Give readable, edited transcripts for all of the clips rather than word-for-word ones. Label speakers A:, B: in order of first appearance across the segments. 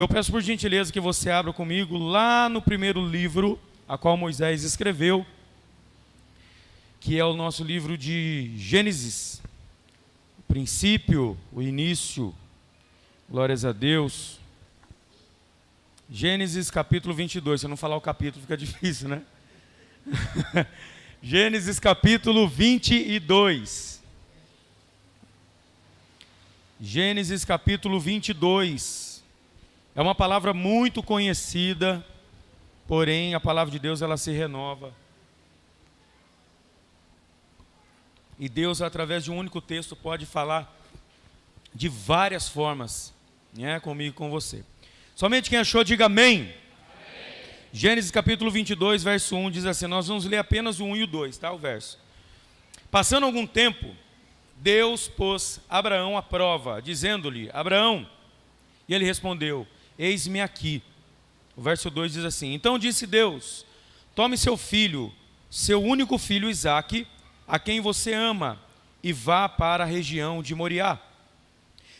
A: Eu peço por gentileza que você abra comigo lá no primeiro livro, a qual Moisés escreveu, que é o nosso livro de Gênesis. O princípio, o início, glórias a Deus. Gênesis capítulo 22, se eu não falar o capítulo fica difícil, né? Gênesis capítulo 22. Gênesis capítulo 22. É uma palavra muito conhecida, porém a palavra de Deus ela se renova. E Deus, através de um único texto, pode falar de várias formas, né, comigo e com você. Somente quem achou, diga amém. Amém. Gênesis capítulo 22, verso 1 diz assim, nós vamos ler apenas o 1 e o 2, tá, o verso. Passando algum tempo, Deus pôs Abraão à prova, dizendo-lhe, Abraão, e ele respondeu, eis-me aqui. O verso 2 diz assim, então disse Deus, tome seu filho, seu único filho Isaque, a quem você ama, e vá para a região de Moriá.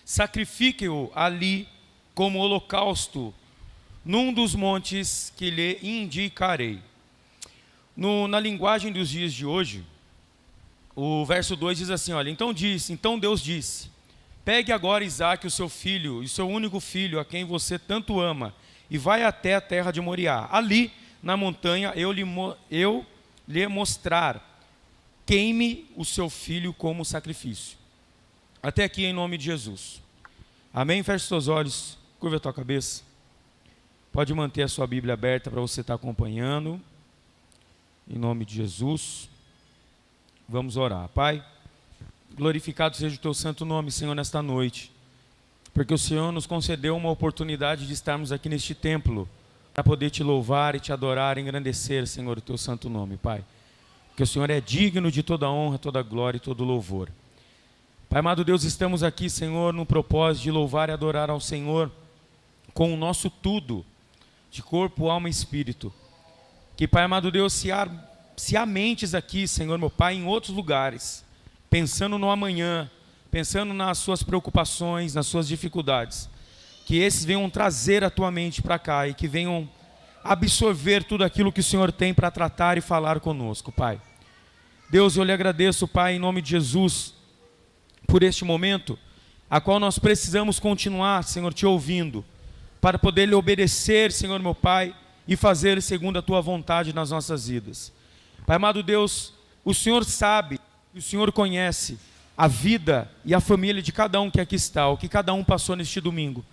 A: Sacrifique-o ali como holocausto, num dos montes que lhe indicarei. Na linguagem dos dias de hoje, o verso 2 diz assim, olha, então Deus disse, pegue agora Isaque, o seu filho, e seu único filho, a quem você tanto ama, e vai até a terra de Moriá. Ali, na montanha, eu lhe mostrar, queime o seu filho como sacrifício. Até aqui em nome de Jesus. Amém? Feche seus olhos, curva a tua cabeça. Pode manter a sua Bíblia aberta para você estar acompanhando. Em nome de Jesus. Vamos orar. Pai, glorificado seja o teu santo nome, Senhor, nesta noite. Porque o Senhor nos concedeu uma oportunidade de estarmos aqui neste templo para poder te louvar e te adorar e engrandecer, Senhor, o teu santo nome, Pai. Porque o Senhor é digno de toda honra, toda glória e todo louvor. Pai amado Deus, estamos aqui, Senhor, no propósito de louvar e adorar ao Senhor com o nosso tudo, de corpo, alma e espírito. Que, Pai amado Deus, se há mentes aqui, Senhor, meu Pai, em outros lugares, pensando no amanhã, pensando nas suas preocupações, nas suas dificuldades, que esses venham trazer a tua mente para cá e que venham absorver tudo aquilo que o Senhor tem para tratar e falar conosco, Pai. Deus, eu lhe agradeço, Pai, em nome de Jesus, por este momento, a qual nós precisamos continuar, Senhor, te ouvindo, para poder lhe obedecer, Senhor, meu Pai, e fazer segundo a tua vontade nas nossas vidas. Pai amado Deus, o Senhor sabe, o Senhor conhece a vida e a família de cada um que aqui está, o que cada um passou neste domingo.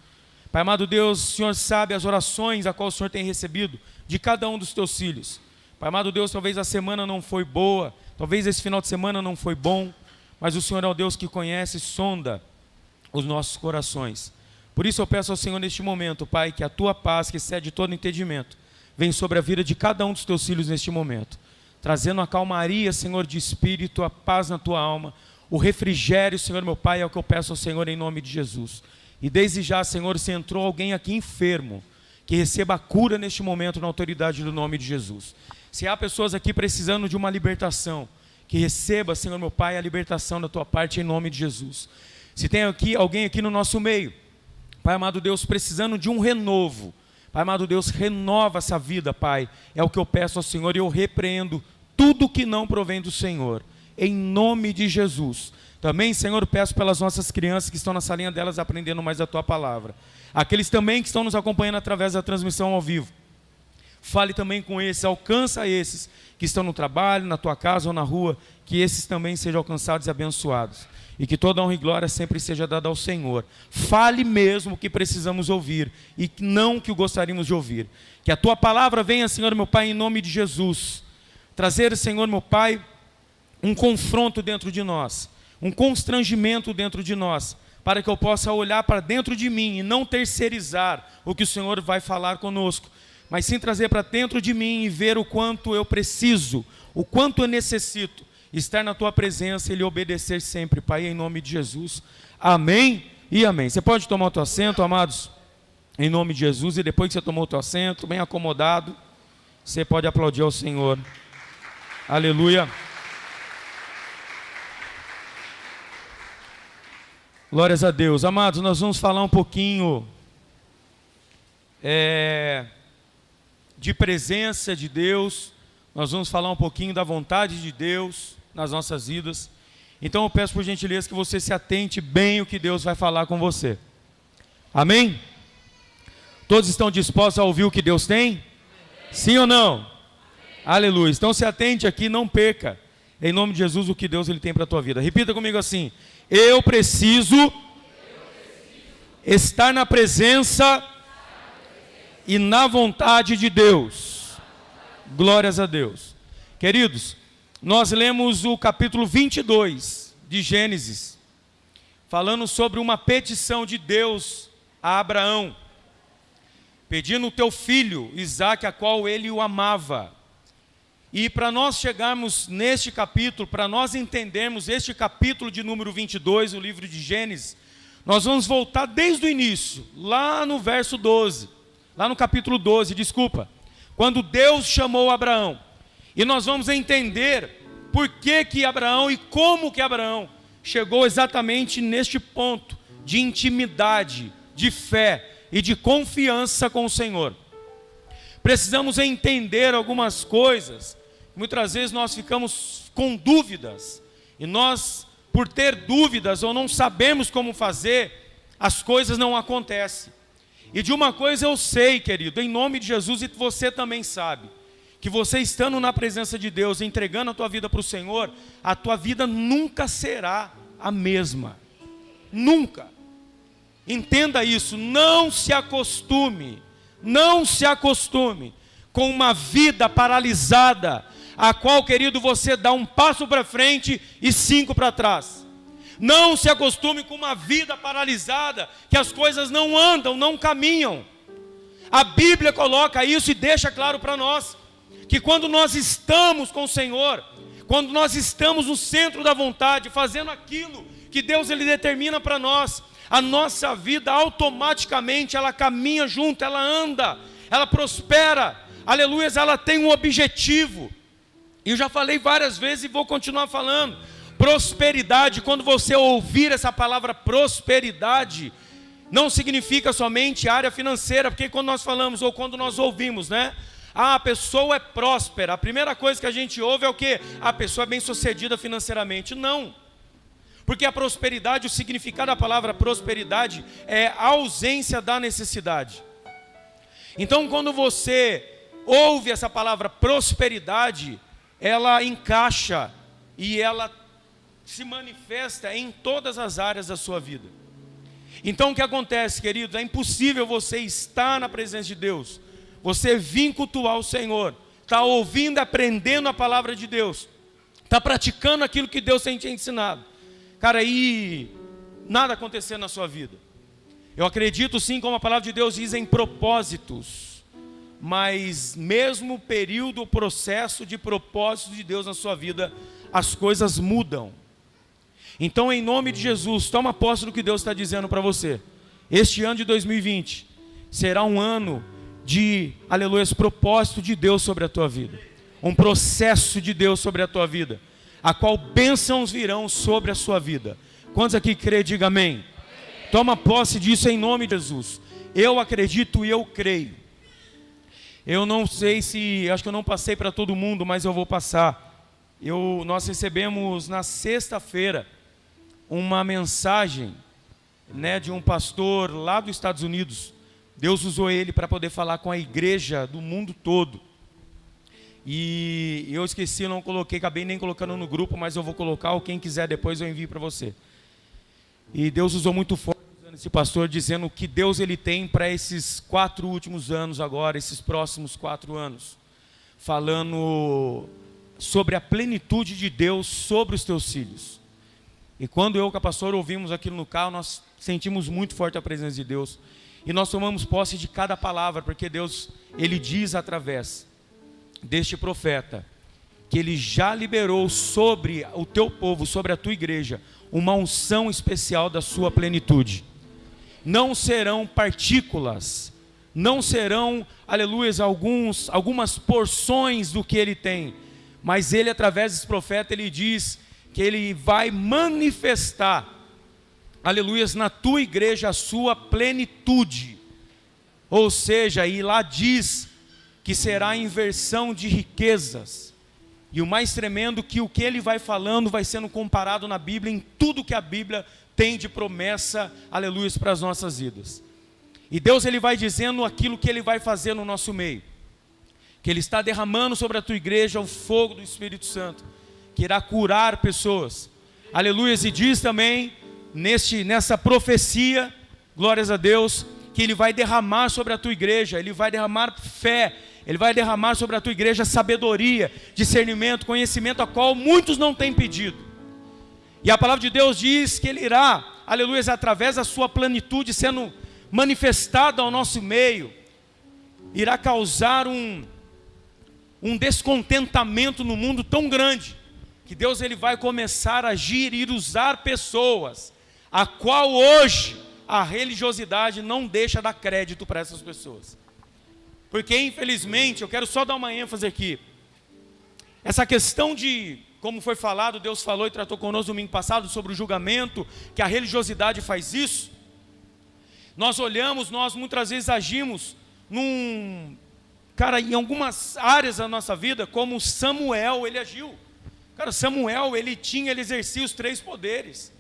A: Pai amado Deus, o Senhor sabe as orações a qual o Senhor tem recebido de cada um dos teus filhos. Pai amado Deus, talvez a semana não foi boa, talvez esse final de semana não foi bom, mas o Senhor é o Deus que conhece e sonda os nossos corações. Por isso eu peço ao Senhor neste momento, Pai, que a tua paz, que excede todo entendimento, venha sobre a vida de cada um dos teus filhos neste momento, trazendo a calmaria, Senhor, de espírito, a paz na tua alma, o refrigério, Senhor, meu Pai, é o que eu peço ao Senhor em nome de Jesus. E desde já, Senhor, se entrou alguém aqui enfermo, que receba a cura neste momento na autoridade do nome de Jesus. Se há pessoas aqui precisando de uma libertação, que receba, Senhor, meu Pai, a libertação da tua parte em nome de Jesus. Se tem aqui alguém aqui no nosso meio, Pai amado Deus, precisando de um renovo, Pai amado Deus, renova essa vida, Pai, é o que eu peço ao Senhor e eu repreendo tudo que não provém do Senhor, em nome de Jesus. Também, Senhor, peço pelas nossas crianças que estão na salinha delas aprendendo mais a tua palavra, aqueles também que estão nos acompanhando através da transmissão ao vivo, fale também com esses, alcança esses que estão no trabalho, na tua casa ou na rua, que esses também sejam alcançados e abençoados. E que toda honra e glória sempre seja dada ao Senhor. Fale mesmo o que precisamos ouvir e não o que gostaríamos de ouvir. Que a tua palavra venha, Senhor, meu Pai, em nome de Jesus. Trazer, Senhor, meu Pai, um confronto dentro de nós, um constrangimento dentro de nós, para que eu possa olhar para dentro de mim e não terceirizar o que o Senhor vai falar conosco, mas sim trazer para dentro de mim e ver o quanto eu preciso, o quanto eu necessito estar na tua presença e lhe obedecer sempre, Pai, em nome de Jesus. Amém e amém. Você pode tomar o teu assento, amados, em nome de Jesus, e depois que você tomou o teu assento, bem acomodado, você pode aplaudir ao Senhor. Aleluia. Glórias a Deus. Amados, nós vamos falar um pouquinho de presença de Deus. Nós vamos falar um pouquinho da vontade de Deus nas nossas vidas. Então eu peço por gentileza que você se atente bem o que Deus vai falar com você. Amém? Todos estão dispostos a ouvir o que Deus tem? Sim ou não? Aleluia. Então se atente aqui, não perca, em nome de Jesus, o que Deus ele tem para a tua vida. Repita comigo assim: eu preciso estar na presença e na vontade de Deus. Glórias a Deus. Queridos, nós lemos o capítulo 22 de Gênesis, falando sobre uma petição de Deus a Abraão, pedindo o teu filho Isaque, a qual ele o amava. E para nós chegarmos neste capítulo, para nós entendermos este capítulo de número 22, o livro de Gênesis, nós vamos voltar desde o início, lá no verso 12, lá no capítulo 12, desculpa, quando Deus chamou Abraão. E nós vamos entender por que Abraão e como que Abraão chegou exatamente neste ponto de intimidade, de fé e de confiança com o Senhor. Precisamos entender algumas coisas. Muitas vezes nós ficamos com dúvidas, e nós, por ter dúvidas ou não sabemos como fazer, as coisas não acontecem. E de uma coisa eu sei, querido, em nome de Jesus, e você também sabe, que você estando na presença de Deus, entregando a tua vida para o Senhor, a tua vida nunca será a mesma. Nunca. Entenda isso, não se acostume com uma vida paralisada, a qual, querido, você dá um passo para frente e 5 para trás. Não se acostume com uma vida paralisada, que as coisas não andam, não caminham. A Bíblia coloca isso e deixa claro para nós, que quando nós estamos com o Senhor, quando nós estamos no centro da vontade, fazendo aquilo que Deus ele determina para nós, a nossa vida automaticamente ela caminha junto, ela anda, ela prospera, aleluia, ela tem um objetivo. E eu já falei várias vezes e vou continuar falando. Prosperidade, quando você ouvir essa palavra prosperidade, não significa somente área financeira, porque quando nós falamos ou quando nós ouvimos, né? A pessoa é próspera, a primeira coisa que a gente ouve é o quê? A pessoa é bem sucedida financeiramente. Não. Porque a prosperidade, o significado da palavra prosperidade é a ausência da necessidade. Então quando você ouve essa palavra prosperidade, ela encaixa e ela se manifesta em todas as áreas da sua vida. Então o que acontece, queridos? É impossível você estar na presença de Deus, você vir cultuar o Senhor, está ouvindo, aprendendo a palavra de Deus, está praticando aquilo que Deus tem te ensinado, cara, aí nada acontecer na sua vida. Eu acredito sim, como a palavra de Deus diz, em propósitos, mas mesmo o período, o processo de propósito de Deus na sua vida, as coisas mudam. Então, em nome de Jesus, toma posse do que Deus está dizendo para você. Este ano de 2020 será um ano de, aleluia, propósito de Deus sobre a tua vida, um processo de Deus sobre a tua vida, a qual bênçãos virão sobre a sua vida. Quantos aqui crê, diga amém. Toma posse disso em nome de Jesus. Eu acredito e eu creio. Eu não sei se, acho que eu não passei para todo mundo, mas eu vou passar. Nós recebemos na sexta-feira uma mensagem, né, de um pastor lá dos Estados Unidos. Deus usou ele para poder falar com a igreja do mundo todo. E eu esqueci, não coloquei, acabei nem colocando no grupo, mas eu vou colocar, ou quem quiser depois eu envio para você. E Deus usou muito forte esse pastor, dizendo o que Deus ele tem para esses 4 últimos anos agora, esses próximos 4 anos. Falando sobre a plenitude de Deus sobre os teus filhos. E quando eu com a pastora ouvimos aquilo no carro, nós sentimos muito forte a presença de Deus. E nós tomamos posse de cada palavra, porque Deus, ele diz através deste profeta, que ele já liberou sobre o teu povo, sobre a tua igreja, uma unção especial da sua plenitude. Não serão partículas, não serão, aleluia, algumas porções do que ele tem, mas ele, através desse profeta, ele diz que ele vai manifestar, aleluia, na tua igreja a sua plenitude. Ou seja, e lá diz que será a inversão de riquezas. E o mais tremendo que o que ele vai falando vai sendo comparado na Bíblia, em tudo que a Bíblia tem de promessa, aleluia, para as nossas vidas. E Deus ele vai dizendo aquilo que ele vai fazer no nosso meio. Que ele está derramando sobre a tua igreja o fogo do Espírito Santo, que irá curar pessoas. Aleluia, e diz também, nessa profecia, glórias a Deus, que ele vai derramar sobre a tua igreja, ele vai derramar fé, ele vai derramar sobre a tua igreja sabedoria, discernimento, conhecimento, a qual muitos não têm pedido. E a palavra de Deus diz que ele irá, aleluia, através da sua plenitude sendo manifestada ao nosso meio, irá causar um descontentamento no mundo tão grande, que Deus ele vai começar a agir e usar pessoas, a qual hoje a religiosidade não deixa dar crédito para essas pessoas. Porque infelizmente, eu quero só dar uma ênfase aqui, essa questão de, como foi falado, Deus falou e tratou conosco domingo passado sobre o julgamento, que a religiosidade faz isso. Nós olhamos, nós muitas vezes agimos em algumas áreas da nossa vida, como Samuel, ele agiu. Cara, Samuel, ele exercia os 3 poderes.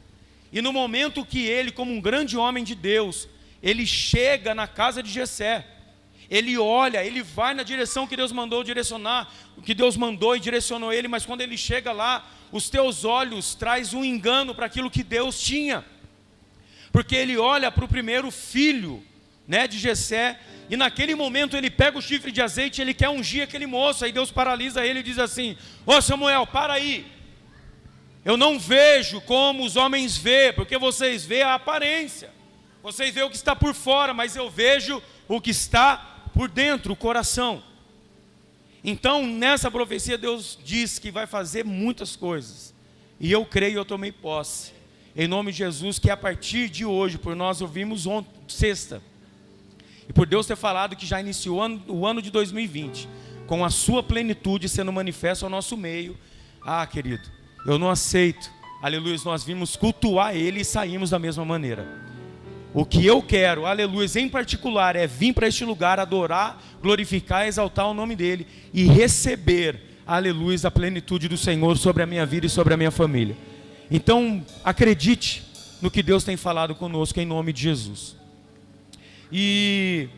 A: E no momento que ele, como um grande homem de Deus, ele chega na casa de Jessé, ele olha, ele vai na direção que Deus mandou direcionar, o que Deus mandou e direcionou ele, mas quando ele chega lá, os teus olhos traz um engano para aquilo que Deus tinha. Porque ele olha para o primeiro filho, de Jessé, e naquele momento ele pega o chifre de azeite, ele quer ungir aquele moço, aí Deus paralisa ele e diz assim: ô Samuel, para aí, eu não vejo como os homens vê, porque vocês vê a aparência, vocês vê o que está por fora, mas eu vejo o que está por dentro, o coração. Então nessa profecia Deus diz que vai fazer muitas coisas, e eu creio, eu tomei posse, em nome de Jesus, que a partir de hoje, por nós ouvimos sexta, e por Deus ter falado que já iniciou o ano de 2020, com a sua plenitude sendo manifesta ao nosso meio. Querido, eu não aceito, aleluia, nós vimos cultuar Ele e saímos da mesma maneira. O que eu quero, aleluia, em particular, é vir para este lugar, adorar, glorificar, exaltar o nome dEle e receber, aleluia, a plenitude do Senhor sobre a minha vida e sobre a minha família. Então, acredite no que Deus tem falado conosco, em nome de Jesus. E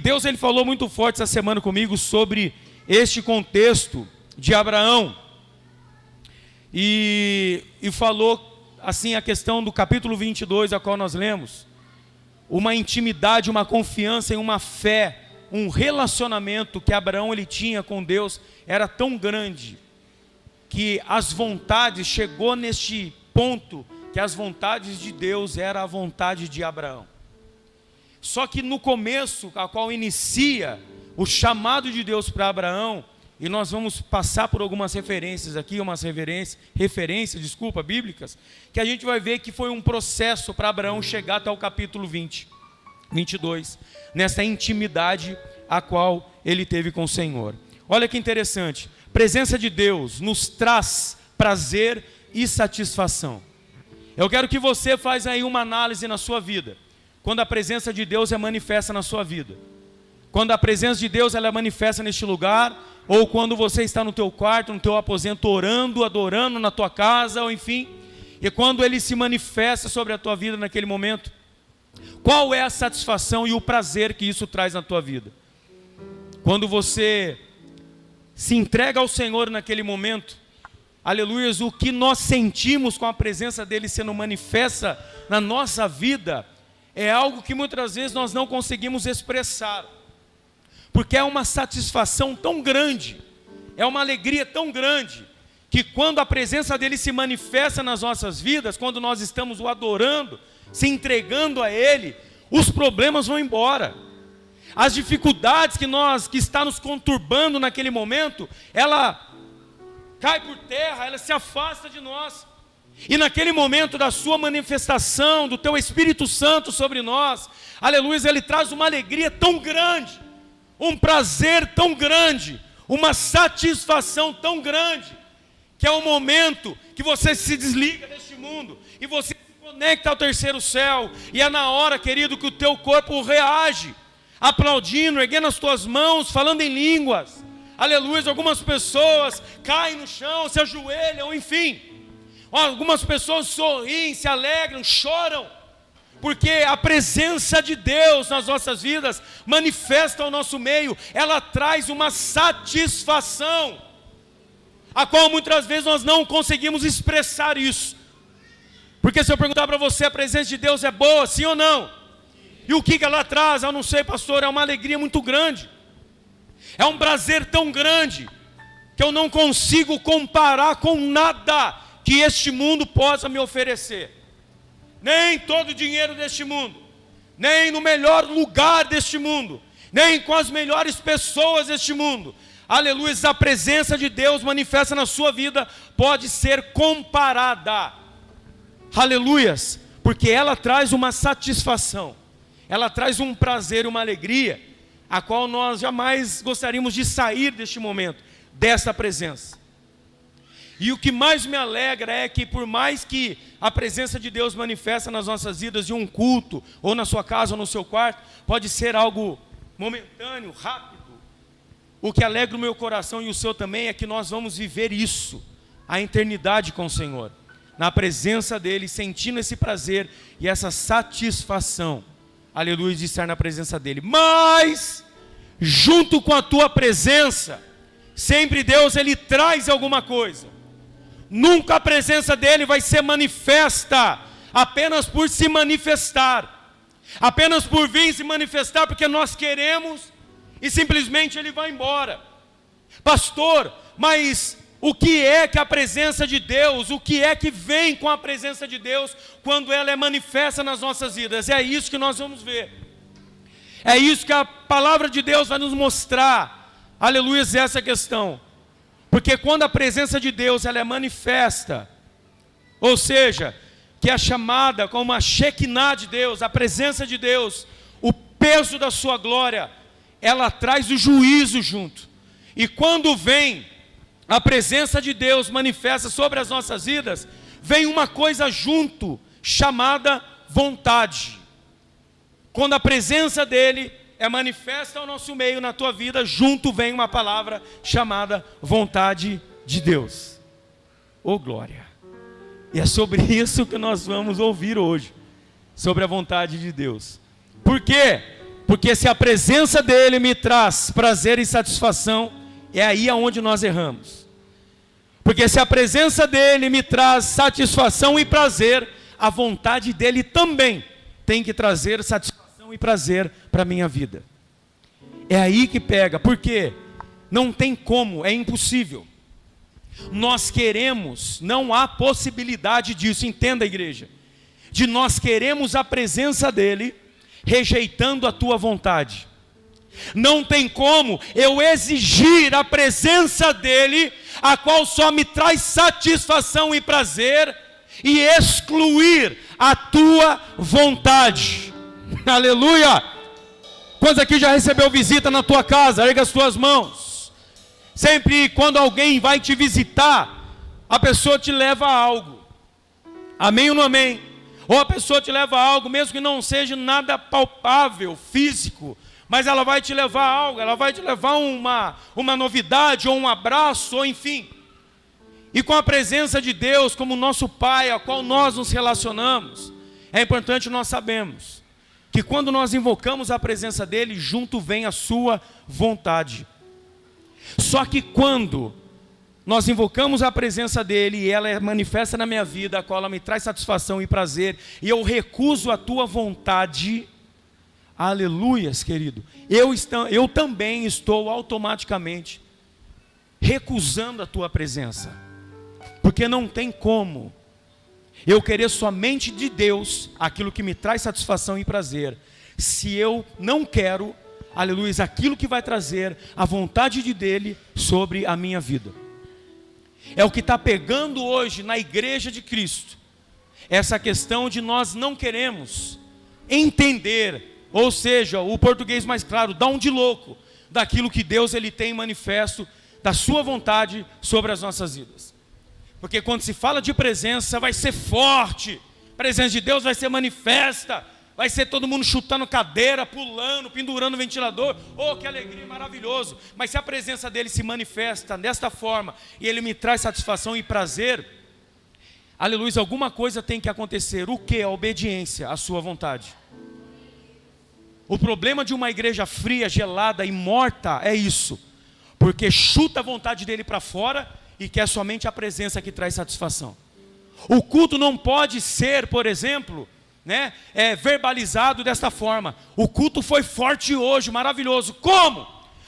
A: Deus ele falou muito forte essa semana comigo sobre este contexto de Abraão. E falou assim a questão do capítulo 22, a qual nós lemos. Uma intimidade, uma confiança e uma fé, um relacionamento que Abraão ele tinha com Deus era tão grande, que as vontades, chegou neste ponto, que as vontades de Deus era a vontade de Abraão. Só que no começo, a qual inicia o chamado de Deus para Abraão, e nós vamos passar por algumas referências aqui, referências bíblicas, que a gente vai ver que foi um processo para Abraão chegar até o capítulo 22, nessa intimidade a qual ele teve com o Senhor. Olha que interessante, presença de Deus nos traz prazer e satisfação. Eu quero que você faça aí uma análise na sua vida, quando a presença de Deus é manifesta na sua vida. Quando a presença de Deus ela é manifesta neste lugar, ou quando você está no teu quarto, no teu aposento, orando, adorando na tua casa, ou enfim, e quando Ele se manifesta sobre a tua vida naquele momento, qual é a satisfação e o prazer que isso traz na tua vida? Quando você se entrega ao Senhor naquele momento, aleluia, o que nós sentimos com a presença dEle sendo manifesta na nossa vida, é algo que muitas vezes nós não conseguimos expressar, porque é uma satisfação tão grande, é uma alegria tão grande, que quando a presença dEle se manifesta nas nossas vidas, quando nós estamos o adorando, se entregando a Ele, os problemas vão embora, as dificuldades que está nos conturbando naquele momento, ela cai por terra, ela se afasta de nós, e naquele momento da sua manifestação, do teu Espírito Santo sobre nós, aleluia, Ele traz uma alegria tão grande, um prazer tão grande, uma satisfação tão grande, que é o momento que você se desliga deste mundo, e você se conecta ao terceiro céu, e é na hora, querido, que o teu corpo reage, aplaudindo, erguendo as tuas mãos, falando em línguas. Aleluia. Algumas pessoas caem no chão, se ajoelham, enfim. Algumas pessoas sorriem, se alegram, choram, porque a presença de Deus nas nossas vidas manifesta ao nosso meio. Ela traz uma satisfação, a qual muitas vezes nós não conseguimos expressar isso. Porque se eu perguntar para você, a presença de Deus é boa, sim ou não? E o que ela traz? Eu não sei, pastor, é uma alegria muito grande. É um prazer tão grande, que eu não consigo comparar com nada que este mundo possa me oferecer. Nem todo o dinheiro deste mundo, nem no melhor lugar deste mundo, nem com as melhores pessoas deste mundo. Aleluia, a presença de Deus manifesta na sua vida pode ser comparada. Aleluias, porque ela traz uma satisfação, ela traz um prazer, uma alegria, a qual nós jamais gostaríamos de sair deste momento, desta presença. E o que mais me alegra é que, por mais que a presença de Deus manifesta nas nossas vidas em um culto, ou na sua casa, ou no seu quarto, pode ser algo momentâneo, rápido. O que alegra o meu coração e o seu também é que nós vamos viver isso, a eternidade com o Senhor, na presença dEle, sentindo esse prazer e essa satisfação, aleluia, de estar na presença dEle. Mas, junto com a tua presença, sempre Deus, Ele traz alguma coisa. Nunca a presença dEle vai ser manifesta apenas por se manifestar, apenas por vir se manifestar porque nós queremos e simplesmente Ele vai embora. Pastor, mas o que é que a presença de Deus, o que é que vem com a presença de Deus quando ela é manifesta nas nossas vidas? É isso que nós vamos ver. É isso que a palavra de Deus vai nos mostrar. Aleluia, essa questão. Porque quando a presença de Deus ela é manifesta, ou seja, que é chamada como a Shekinah de Deus, a presença de Deus, o peso da sua glória, ela traz o juízo junto. E quando vem a presença de Deus manifesta sobre as nossas vidas, vem uma coisa junto, chamada vontade. Quando a presença dEle é manifesta ao nosso meio, na tua vida, junto vem uma palavra chamada vontade de Deus. Oh glória! E é sobre isso que nós vamos ouvir hoje, sobre a vontade de Deus. Por quê? Porque se a presença dEle me traz prazer e satisfação, é aí aonde nós erramos. Porque se a presença dEle me traz satisfação e prazer, a vontade dEle também tem que trazer satisfação e prazer para a minha vida. É aí que pega, porque não tem como, é impossível. Nós queremos, não há possibilidade disso, entenda, igreja, de nós queremos a presença dEle, rejeitando a tua vontade. Não tem como eu exigir a presença dEle, a qual só me traz satisfação e prazer, e excluir a tua vontade. Aleluia! Quantos aqui já recebeu visita na tua casa? Erga as tuas mãos. Sempre quando alguém vai te visitar, a pessoa te leva a algo. Amém ou não amém? Ou a pessoa te leva a algo, mesmo que não seja nada palpável, físico, mas ela vai te levar a algo, ela vai te levar uma novidade, ou um abraço, ou enfim. E com a presença de Deus, como nosso Pai, a qual nós nos relacionamos, é importante nós sabermos que quando nós invocamos a presença dEle, junto vem a sua vontade. Só que quando nós invocamos a presença dEle e ela é manifesta na minha vida, a qual ela me traz satisfação e prazer, e eu recuso a tua vontade, aleluias, querido, eu também estou automaticamente recusando a tua presença, porque não tem como eu querer somente de Deus aquilo que me traz satisfação e prazer, se eu não quero, aleluia, aquilo que vai trazer a vontade dEle sobre a minha vida. É o que está pegando hoje na igreja de Cristo, essa questão de nós não queremos entender, ou seja, o português mais claro, dá um de louco, daquilo que Deus Ele tem manifesto, da sua vontade sobre as nossas vidas. Porque quando se fala de presença, vai ser forte, a presença de Deus vai ser manifesta, vai ser todo mundo chutando cadeira, pulando, pendurando o ventilador. Oh, que alegria, maravilhoso. Mas se a presença dele se manifesta desta forma, e ele me traz satisfação e prazer, aleluia, alguma coisa tem que acontecer. O que? A obediência à sua vontade. O problema de uma igreja fria, gelada e morta é isso, porque chuta a vontade dele para fora e quer somente a presença que traz satisfação. O culto não pode ser, por exemplo, verbalizado desta forma. O culto foi forte hoje, maravilhoso. Como?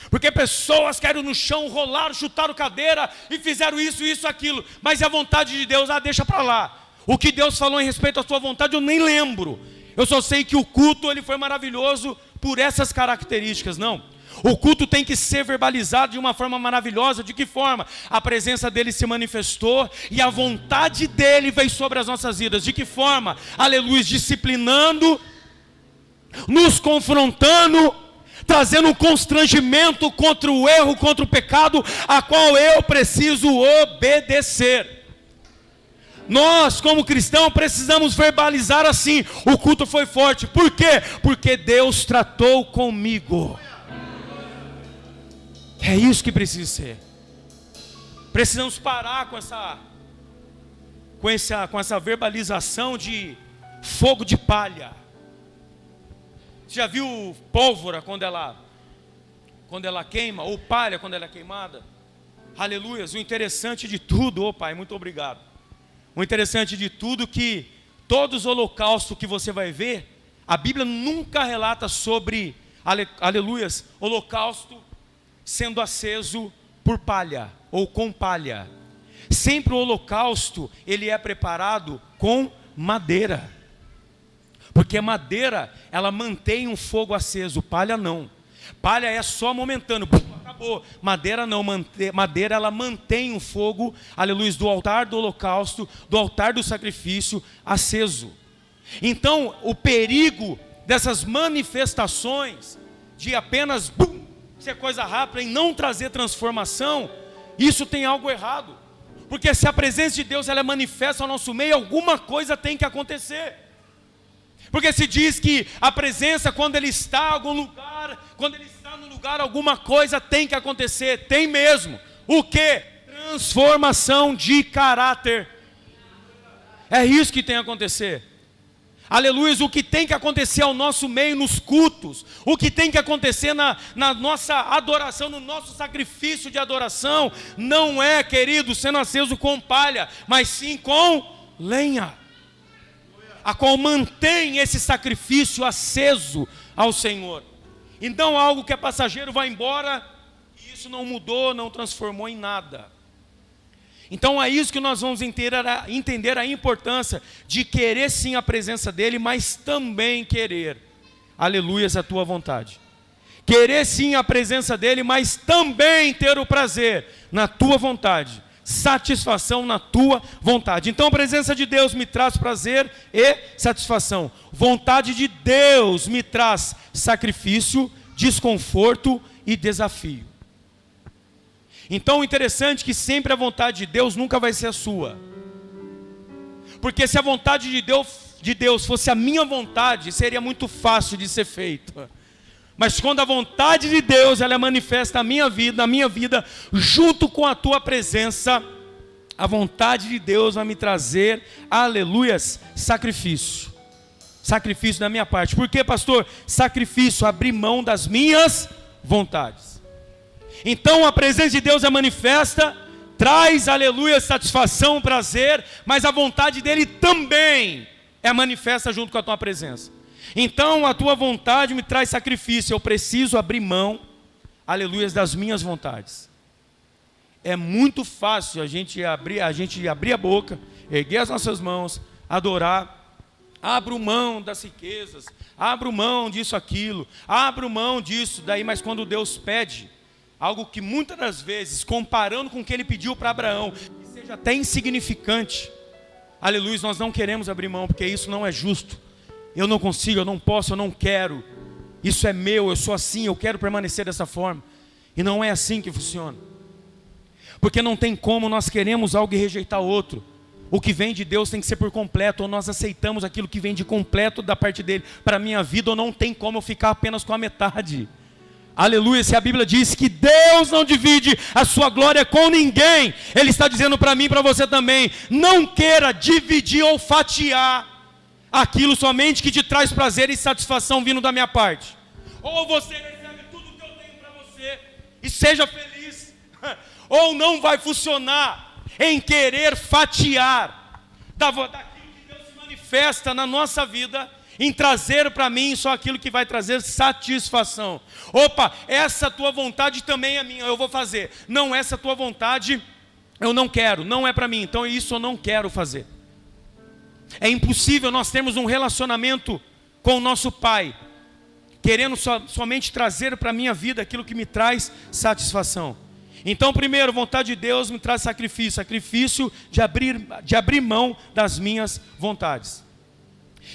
A: Porque pessoas caíram no chão, rolaram, chutaram cadeira e fizeram isso, aquilo. Mas a vontade de Deus, deixa para lá. O que Deus falou em respeito à sua vontade eu nem lembro. Eu só sei que o culto ele foi maravilhoso por essas características. Não, o culto tem que ser verbalizado de uma forma maravilhosa. De que forma? A presença dele se manifestou e a vontade dele veio sobre as nossas vidas. De que forma? Aleluia, disciplinando, nos confrontando, trazendo um constrangimento contra o erro, contra o pecado, a qual eu preciso obedecer. Nós, como cristãos, precisamos verbalizar assim: o culto foi forte. Por quê? Porque Deus tratou comigo. É isso que precisa ser. Precisamos parar com essa verbalização de fogo de palha. Você já viu pólvora quando ela queima, ou palha quando ela é queimada? Aleluia. O interessante de tudo, Pai, muito obrigado. O interessante de tudo que todos os holocaustos que você vai ver, a Bíblia nunca relata sobre, aleluias, holocausto sendo aceso por palha ou com palha. Sempre o holocausto, ele é preparado com madeira. Porque madeira, ela mantém um fogo aceso, palha não. Palha é só momentâneo, acabou. Madeira não, madeira ela mantém um fogo, aleluia, do altar do holocausto, do altar do sacrifício aceso. Então, o perigo dessas manifestações de apenas ser coisa rápida e não trazer transformação, isso tem algo errado. Porque se a presença de Deus ela é manifesta ao nosso meio, alguma coisa tem que acontecer. Porque se diz que a presença, quando ele está em algum lugar, quando ele está no lugar, alguma coisa tem que acontecer. Tem mesmo. O que? Transformação de caráter. É isso que tem que acontecer. Aleluia, o que tem que acontecer ao nosso meio nos cultos, o que tem que acontecer na nossa adoração, no nosso sacrifício de adoração, não é, querido, sendo aceso com palha, mas sim com lenha, a qual mantém esse sacrifício aceso ao Senhor. Então algo que é passageiro vai embora, e isso não mudou, não transformou em nada. Então é isso que nós vamos entender a importância de querer sim a presença dEle, mas também querer, aleluias, a tua vontade. Querer sim a presença dEle, mas também ter o prazer na tua vontade, satisfação na tua vontade. Então a presença de Deus me traz prazer e satisfação. Vontade de Deus me traz sacrifício, desconforto e desafio. Então o interessante é que sempre a vontade de Deus nunca vai ser a sua. Porque se a vontade de Deus fosse a minha vontade, seria muito fácil de ser feito. Mas quando a vontade de Deus ela é manifesta na minha vida, junto com a tua presença, a vontade de Deus vai me trazer, aleluias, sacrifício. Sacrifício da minha parte. Por quê, pastor? Sacrifício, abrir mão das minhas vontades. Então a presença de Deus é manifesta, traz, aleluia, satisfação, prazer, mas a vontade dele também é manifesta junto com a tua presença. Então a tua vontade me traz sacrifício, eu preciso abrir mão, aleluia, das minhas vontades. É muito fácil a gente abrir a boca, erguer as nossas mãos, adorar, abro mão das riquezas, abro mão disso, aquilo, abro mão disso, daí, mas quando Deus pede, algo que muitas das vezes, comparando com o que ele pediu para Abraão, que seja até insignificante, aleluia, nós não queremos abrir mão, porque isso não é justo. Eu não consigo, eu não posso, eu não quero. Isso é meu, eu sou assim, eu quero permanecer dessa forma. E não é assim que funciona. Porque não tem como nós queremos algo e rejeitar outro. O que vem de Deus tem que ser por completo, ou nós aceitamos aquilo que vem de completo da parte dele para a minha vida, ou não tem como eu ficar apenas com a metade. Aleluia, se a Bíblia diz que Deus não divide a sua glória com ninguém, Ele está dizendo para mim e para você também, não queira dividir ou fatiar aquilo somente que te traz prazer e satisfação vindo da minha parte. Ou você recebe tudo que eu tenho para você e seja feliz, ou não vai funcionar em querer fatiar daquilo que Deus se manifesta na nossa vida, em trazer para mim só aquilo que vai trazer satisfação. Opa, essa tua vontade também é minha, eu vou fazer. Não, essa tua vontade eu não quero, não é para mim, então isso eu não quero fazer. É impossível nós termos um relacionamento com o nosso Pai, querendo somente trazer para a minha vida aquilo que me traz satisfação. Então, primeiro, vontade de Deus me traz sacrifício de abrir mão das minhas vontades.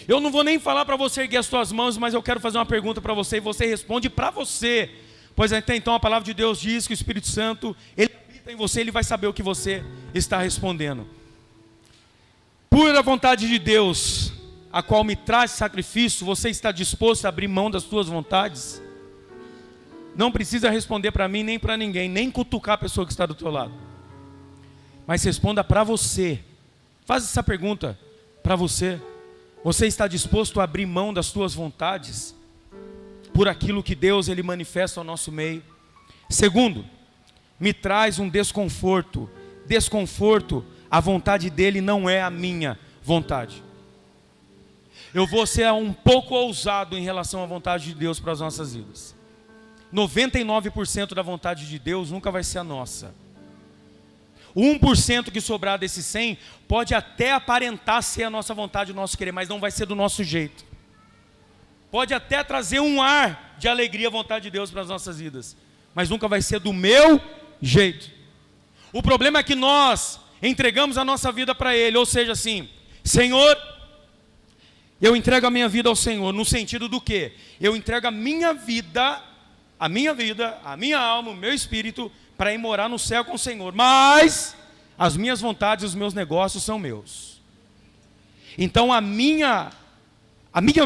A: Eu não vou nem falar para você erguer as suas mãos, mas eu quero fazer uma pergunta para você e você responde para você. Pois até então a palavra de Deus diz que o Espírito Santo, ele habita em você, ele vai saber o que você está respondendo. Pura vontade de Deus, a qual me traz sacrifício, você está disposto a abrir mão das suas vontades? Não precisa responder para mim nem para ninguém, nem cutucar a pessoa que está do teu lado. Mas responda para você. Faz essa pergunta para você. Você está disposto a abrir mão das suas vontades por aquilo que Deus ele manifesta ao nosso meio? Segundo, me traz um desconforto. Desconforto, a vontade dele não é a minha vontade. Eu vou ser um pouco ousado em relação à vontade de Deus para as nossas vidas. 99% da vontade de Deus nunca vai ser a nossa. O 1% que sobrar desse 100 pode até aparentar ser a nossa vontade, o nosso querer, mas não vai ser do nosso jeito. Pode até trazer um ar de alegria a vontade de Deus para as nossas vidas, mas nunca vai ser do meu jeito. O problema é que nós entregamos a nossa vida para Ele, ou seja assim, Senhor, eu entrego a minha vida ao Senhor, no sentido do quê? Eu entrego a minha vida, a minha alma, o meu espírito, para ir morar no céu com o Senhor, mas as minhas vontades e os meus negócios são meus. Então a minha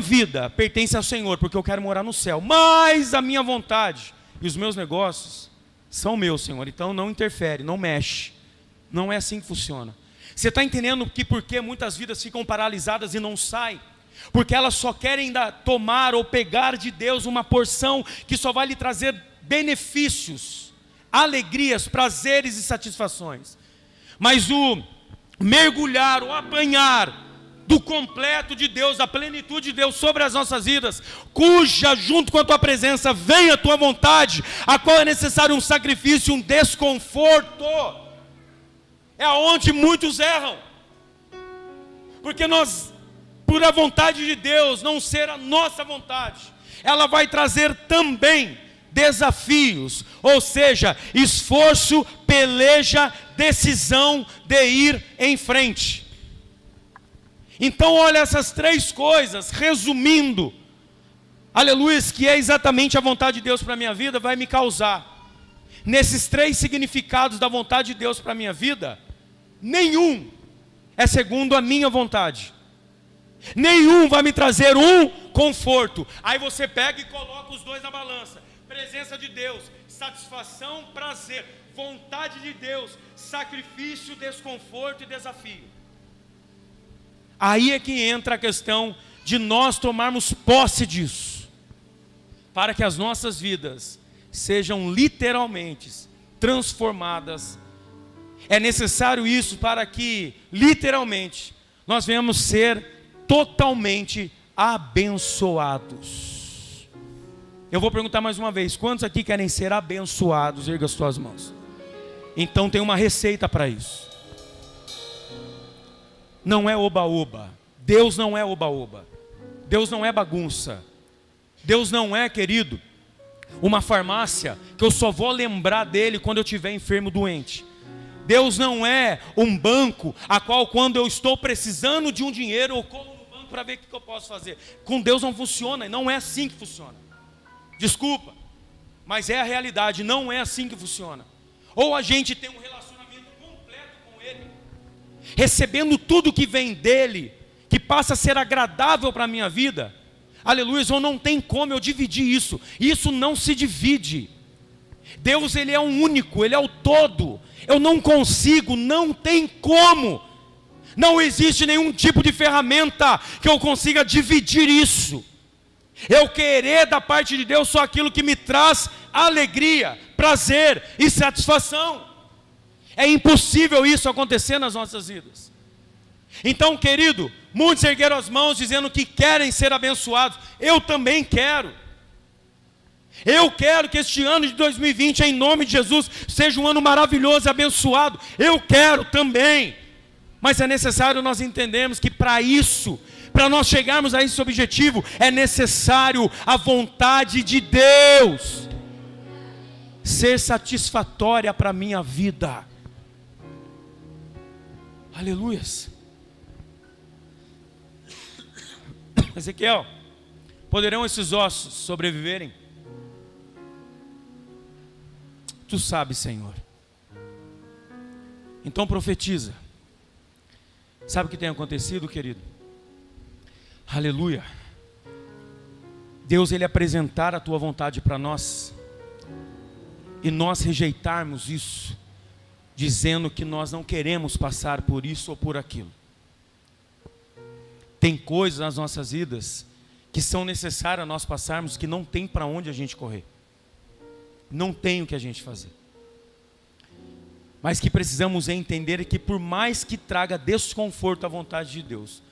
A: vida pertence ao Senhor, porque eu quero morar no céu, mas a minha vontade e os meus negócios são meus, Senhor. Então não interfere, não mexe. Não é assim que funciona. Você está entendendo que por que muitas vidas ficam paralisadas e não saem? Porque elas só querem tomar ou pegar de Deus uma porção que só vai lhe trazer benefícios, alegrias, prazeres e satisfações. Mas o mergulhar, o apanhar do completo de Deus, da plenitude de Deus sobre as nossas vidas, cuja junto com a tua presença vem a tua vontade, a qual é necessário um sacrifício, um desconforto, é onde muitos erram. Porque nós, por a vontade de Deus não ser a nossa vontade, ela vai trazer também desafios, ou seja, esforço, peleja, decisão de ir em frente. Então olha essas três coisas, resumindo, aleluia, que é exatamente a vontade de Deus para a minha vida, vai me causar, nesses três significados da vontade de Deus para a minha vida, nenhum é segundo a minha vontade, nenhum vai me trazer um conforto. Aí você pega e coloca os dois na balança, presença de Deus, satisfação, prazer, vontade de Deus, sacrifício, desconforto e desafio. Aí é que entra a questão de nós tomarmos posse disso, para que as nossas vidas sejam literalmente transformadas. É necessário isso para que, literalmente, nós venhamos ser totalmente abençoados. Eu vou perguntar mais uma vez, quantos aqui querem ser abençoados? Erga as suas mãos. Então tem uma receita para isso. Não é oba-oba. Deus não é oba-oba. Deus não é bagunça. Deus não é, querido, uma farmácia que eu só vou lembrar dele quando eu estiver enfermo, doente. Deus não é um banco a qual, quando eu estou precisando de um dinheiro, eu corro no banco para ver o que eu posso fazer. Com Deus não funciona, não é assim que funciona. Desculpa, mas é a realidade, não é assim que funciona. Ou a gente tem um relacionamento completo com Ele, recebendo tudo que vem dele, que passa a ser agradável para a minha vida, aleluia, ou não tem como eu dividir isso. Isso não se divide. Deus, Ele é um único, Ele é o todo. Eu não consigo, não tem como. Não existe nenhum tipo de ferramenta que eu consiga dividir isso. Eu querer da parte de Deus só aquilo que me traz alegria, prazer e satisfação. É impossível isso acontecer nas nossas vidas. Então, querido, muitos ergueram as mãos dizendo que querem ser abençoados. Eu também quero. Eu quero que este ano de 2020, em nome de Jesus, seja um ano maravilhoso e abençoado. Eu quero também. Mas é necessário nós entendermos que para isso, para nós chegarmos a esse objetivo, é necessário a vontade de Deus ser satisfatória para a minha vida. Aleluias. Ezequiel, poderão esses ossos sobreviverem? Tu sabes, Senhor. Então profetiza. Sabe o que tem acontecido, querido? Aleluia. Deus, Ele apresentar a tua vontade para nós, e nós rejeitarmos isso, dizendo que nós não queremos passar por isso ou por aquilo. Tem coisas nas nossas vidas que são necessárias nós passarmos, que não tem para onde a gente correr. Não tem o que a gente fazer. Mas que precisamos entender que por mais que traga desconforto à vontade de Deus,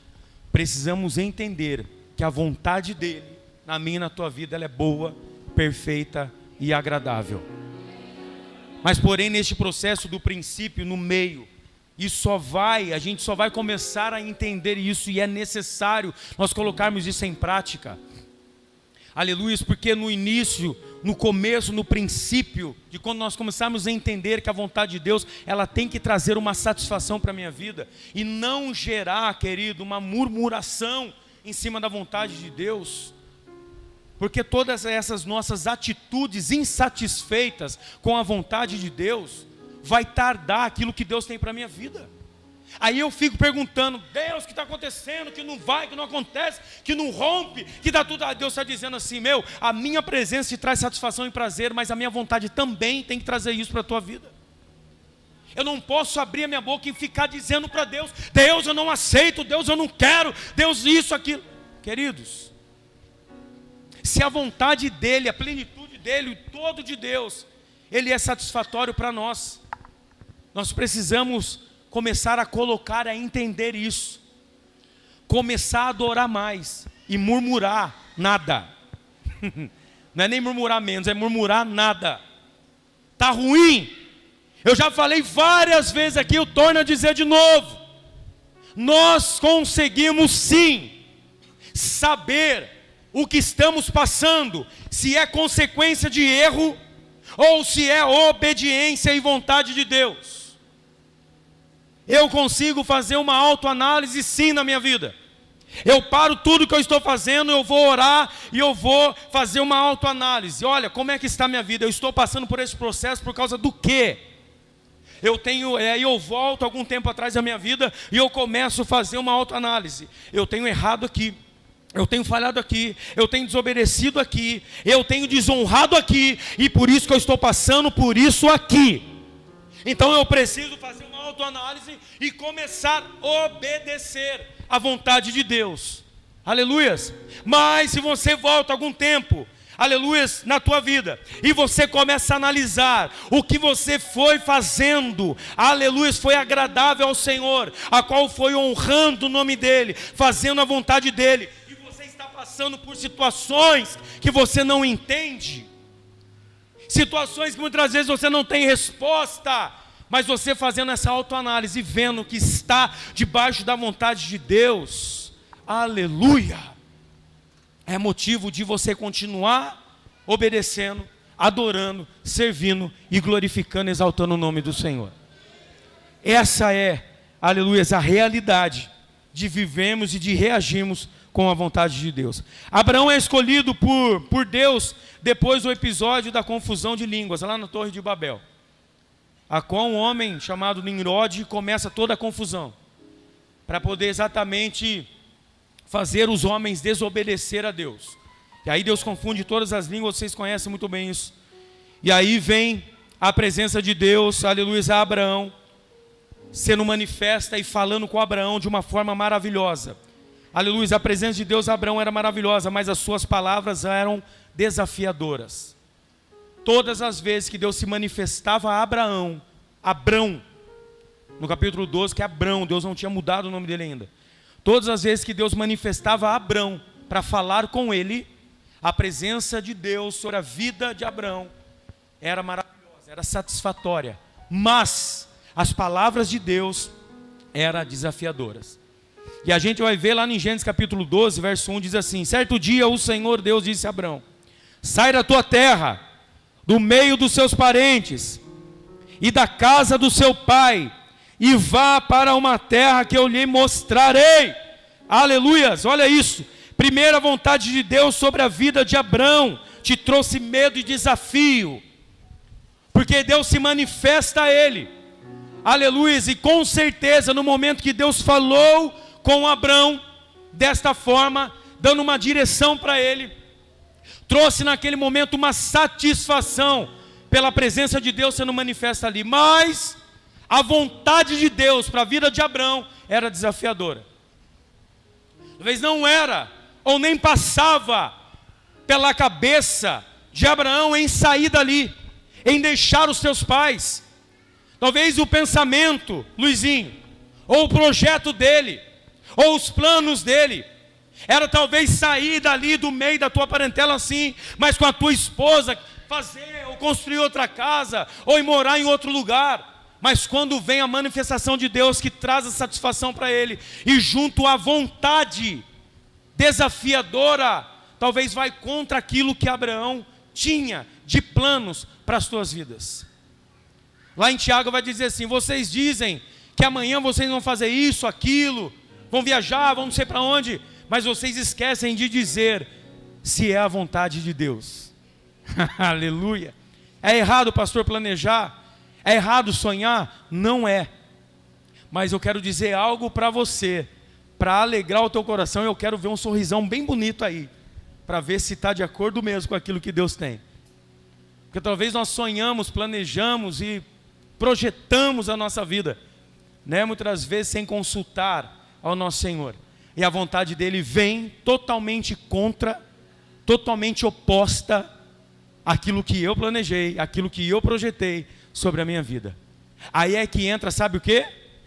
A: precisamos entender que a vontade dEle, na minha e na tua vida, ela é boa, perfeita e agradável. Mas porém neste processo do princípio, no meio, a gente só vai começar a entender isso, e é necessário nós colocarmos isso em prática. Aleluia, porque no início, no começo, no princípio, de quando nós começarmos a entender que a vontade de Deus, ela tem que trazer uma satisfação para a minha vida, e não gerar, querido, uma murmuração em cima da vontade de Deus, porque todas essas nossas atitudes insatisfeitas com a vontade de Deus, vai tardar aquilo que Deus tem para a minha vida. Aí eu fico perguntando, Deus, o que está acontecendo? Que não vai, que não acontece, que não rompe, que dá tudo. Deus está dizendo assim, a minha presença te traz satisfação e prazer, mas a minha vontade também tem que trazer isso para a tua vida. Eu não posso abrir a minha boca e ficar dizendo para Deus, Deus, eu não aceito, Deus, eu não quero, Deus, isso, aquilo. Queridos, se a vontade dEle, a plenitude dEle, o todo de Deus, Ele é satisfatório para nós, nós precisamos começar a colocar, a entender isso, começar a adorar mais, e murmurar nada. Não é nem murmurar menos, é murmurar nada. Está ruim? Eu já falei várias vezes aqui, eu torno a dizer de novo. Nós conseguimos sim saber o que estamos passando, se é consequência de erro, ou se é obediência e vontade de Deus. Eu consigo fazer uma autoanálise sim na minha vida. Eu paro tudo que eu estou fazendo, eu vou orar e eu vou fazer uma autoanálise. Olha, como é que está a minha vida? Eu estou passando por esse processo por causa do quê? Eu volto algum tempo atrás da minha vida e eu começo a fazer uma autoanálise. Eu tenho errado aqui, eu tenho falhado aqui, eu tenho desobedecido aqui, eu tenho desonrado aqui, e por isso que eu estou passando por isso aqui. Então eu preciso fazer uma autoanálise e começar a obedecer à vontade de Deus. Aleluias. Mas se você volta algum tempo, aleluias, na tua vida, e você começa a analisar o que você foi fazendo, aleluias, foi agradável ao Senhor, a qual foi honrando o nome dEle, fazendo a vontade dEle, e você está passando por situações que você não entende, situações que muitas vezes você não tem resposta, mas você fazendo essa autoanálise e vendo que está debaixo da vontade de Deus, aleluia, é motivo de você continuar obedecendo, adorando, servindo e glorificando, exaltando o nome do Senhor. Essa é, aleluia, a realidade de vivemos e de reagirmos com a vontade de Deus. Abraão é escolhido por Deus depois do episódio da confusão de línguas, lá na Torre de Babel, a qual um homem chamado Nimrod começa toda a confusão. para poder exatamente fazer os homens desobedecer a Deus. E aí Deus confunde todas as línguas, vocês conhecem muito bem isso. E aí vem a presença de Deus, aleluia, a Abraão, sendo manifesta e falando com Abraão de uma forma maravilhosa. Aleluia, a presença de Deus a Abraão era maravilhosa, mas as suas palavras eram desafiadoras. Todas as vezes que Deus se manifestava a Abraão, no capítulo 12, que é Abrão, Deus não tinha mudado o nome dele ainda. Todas as vezes que Deus manifestava a Abrão para falar com ele, a presença de Deus sobre a vida de Abrão era maravilhosa, era satisfatória. Mas as palavras de Deus eram desafiadoras. E a gente vai ver lá em Gênesis capítulo 12, verso 1, diz assim: certo dia o Senhor Deus disse a Abrão: sai da tua terra, do meio dos seus parentes e da casa do seu pai, e vá para uma terra que eu lhe mostrarei. Aleluias, olha isso. Primeira vontade de Deus sobre a vida de Abrão te trouxe medo e desafio, porque Deus se manifesta a ele. Aleluias, e com certeza no momento que Deus falou com Abrão desta forma, dando uma direção para ele, trouxe naquele momento uma satisfação pela presença de Deus sendo manifesta ali. Mas a vontade de Deus para a vida de Abrão era desafiadora. Talvez não era, ou nem passava pela cabeça de Abraão em sair dali, em deixar os seus pais. Talvez o pensamento, Luizinho, ou o projeto dele, ou os planos dele, era talvez sair dali do meio da tua parentela assim, mas com a tua esposa, fazer ou construir outra casa, ou ir morar em outro lugar. Mas quando vem a manifestação de Deus que traz a satisfação para ele, e junto à vontade desafiadora, talvez vai contra aquilo que Abraão tinha de planos para as suas vidas. Lá em Tiago vai dizer assim: vocês dizem que amanhã vocês vão fazer isso, aquilo, vão viajar, vão não sei para onde, mas vocês esquecem de dizer se é a vontade de Deus. Aleluia. É errado, pastor, planejar? É errado sonhar? Não é. Mas eu quero dizer algo para você, para alegrar o teu coração. Eu quero ver um sorrisão bem bonito aí, para ver se está de acordo mesmo com aquilo que Deus tem. Porque talvez nós sonhamos, planejamos e projetamos a nossa vida, né? Muitas vezes sem consultar ao nosso Senhor. E a vontade dele vem totalmente contra, totalmente oposta àquilo que eu planejei, àquilo que eu projetei sobre a minha vida. Aí é que entra, sabe o quê?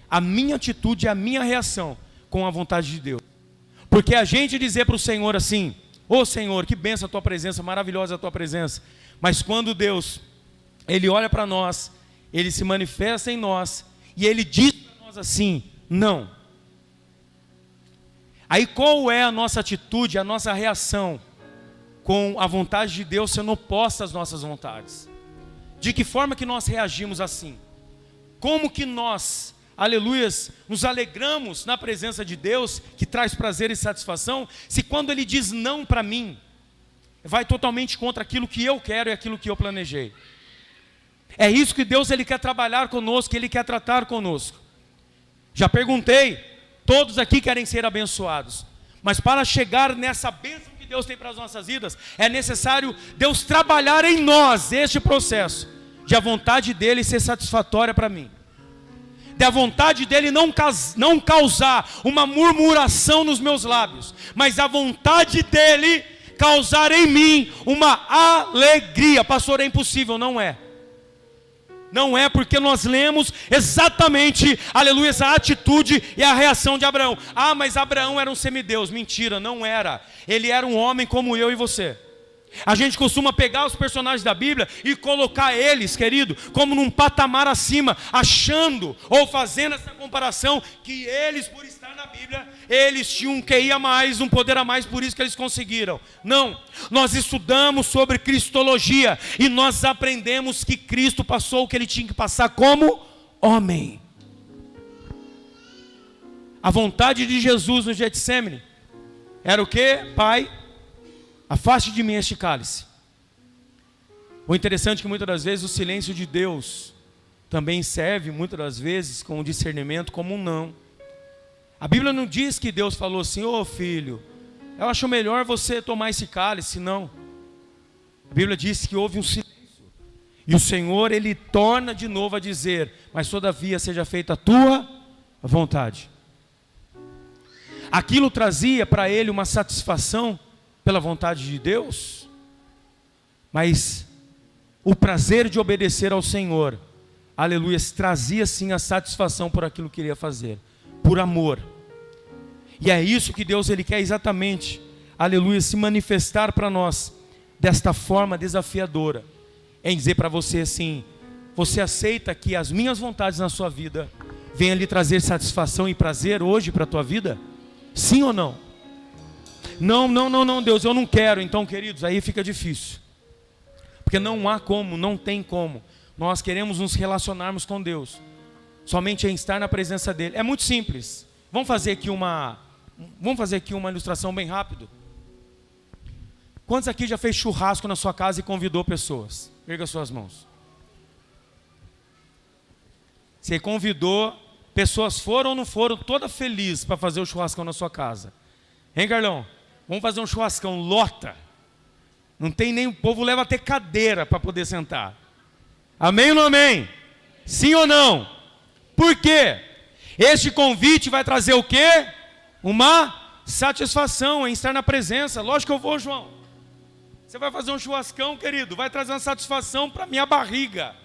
A: A minha atitude, a minha reação com a vontade de Deus. Porque a gente dizer para o Senhor assim: ô Senhor, que benção a tua presença, maravilhosa a tua presença. Mas quando Deus, ele olha para nós, ele se manifesta em nós, e ele diz para nós assim: não. Aí qual é a nossa atitude, a nossa reação com a vontade de Deus sendo oposta às nossas vontades? De que forma que nós reagimos assim? Como que nós, aleluias, nos alegramos na presença de Deus, que traz prazer e satisfação, se quando Ele diz não para mim, vai totalmente contra aquilo que eu quero e aquilo que eu planejei? É isso que Deus ele quer trabalhar conosco, Ele quer tratar conosco. Já perguntei, todos aqui querem ser abençoados, mas para chegar nessa bênção que Deus tem para as nossas vidas, é necessário Deus trabalhar em nós este processo, de a vontade dEle ser satisfatória para mim, da vontade dEle não causar uma murmuração nos meus lábios, mas a vontade dEle causar em mim uma alegria. Pastor, é impossível. Não é. Não é, porque nós lemos exatamente, aleluia, essa atitude e a reação de Abraão. Ah, mas Abraão era um semideus. Mentira, não era. Ele era um homem como eu e você. A gente costuma pegar os personagens da Bíblia e colocar eles, querido, como num patamar acima, achando ou fazendo essa comparação que eles, por estar na Bíblia, eles tinham um QI a mais, um poder a mais, por isso que eles conseguiram. Não, nós estudamos sobre cristologia e nós aprendemos que Cristo passou o que ele tinha que passar como homem. A vontade de Jesus no Getsêmani era o quê? Pai, afaste de mim este cálice. O interessante é que muitas das vezes o silêncio de Deus também serve muitas das vezes com o discernimento como um não. A Bíblia não diz que Deus falou assim: ô filho, eu acho melhor você tomar esse cálice. Não. A Bíblia diz que houve um silêncio. E o Senhor, Ele torna de novo a dizer: mas todavia seja feita a tua vontade. Aquilo trazia para ele uma satisfação pela vontade de Deus, mas o prazer de obedecer ao Senhor, aleluia, trazia sim a satisfação por aquilo que ele ia fazer, por amor. E é isso que Deus, Ele quer exatamente, aleluia, se manifestar para nós, desta forma desafiadora, em dizer para você assim: você aceita que as minhas vontades na sua vida venham lhe trazer satisfação e prazer hoje para a tua vida? Sim ou não? Não, Deus, eu não quero. Então, queridos, aí fica difícil, porque não há como, não tem como nós queremos nos relacionarmos com Deus somente em estar na presença dEle. É muito simples. Vamos fazer aqui uma ilustração bem rápido. Quantos aqui já fez churrasco na sua casa e convidou pessoas? Erga suas mãos. Você convidou, pessoas foram ou não foram todas felizes para fazer o churrascão na sua casa? Hein, Carlão? Vamos fazer um churrascão, lota. Não tem nem, o povo leva até cadeira para poder sentar. Amém ou não amém? Sim ou não? Por quê? Este convite vai trazer o quê? Uma satisfação em estar na presença. Lógico que eu vou, João. Você vai fazer um churrascão, querido, vai trazer uma satisfação para minha barriga.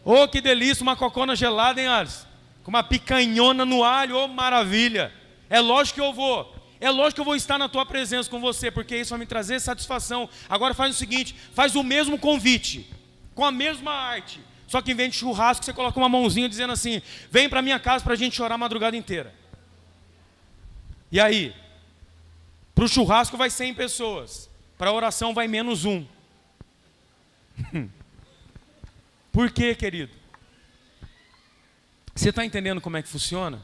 A: Oh, que delícia, uma cocona gelada, hein, Alisson? Com uma picanhona no alho, oh, maravilha. É lógico que eu vou. É lógico que eu vou estar na tua presença com você, porque isso vai me trazer satisfação. Agora faz o seguinte, faz o mesmo convite, com a mesma arte, só que em vez de churrasco, você coloca uma mãozinha dizendo assim: vem para minha casa para a gente chorar a madrugada inteira. E aí? Para o churrasco vai 100 pessoas, para a oração vai menos 1. Por quê, querido? Você está entendendo como é que funciona?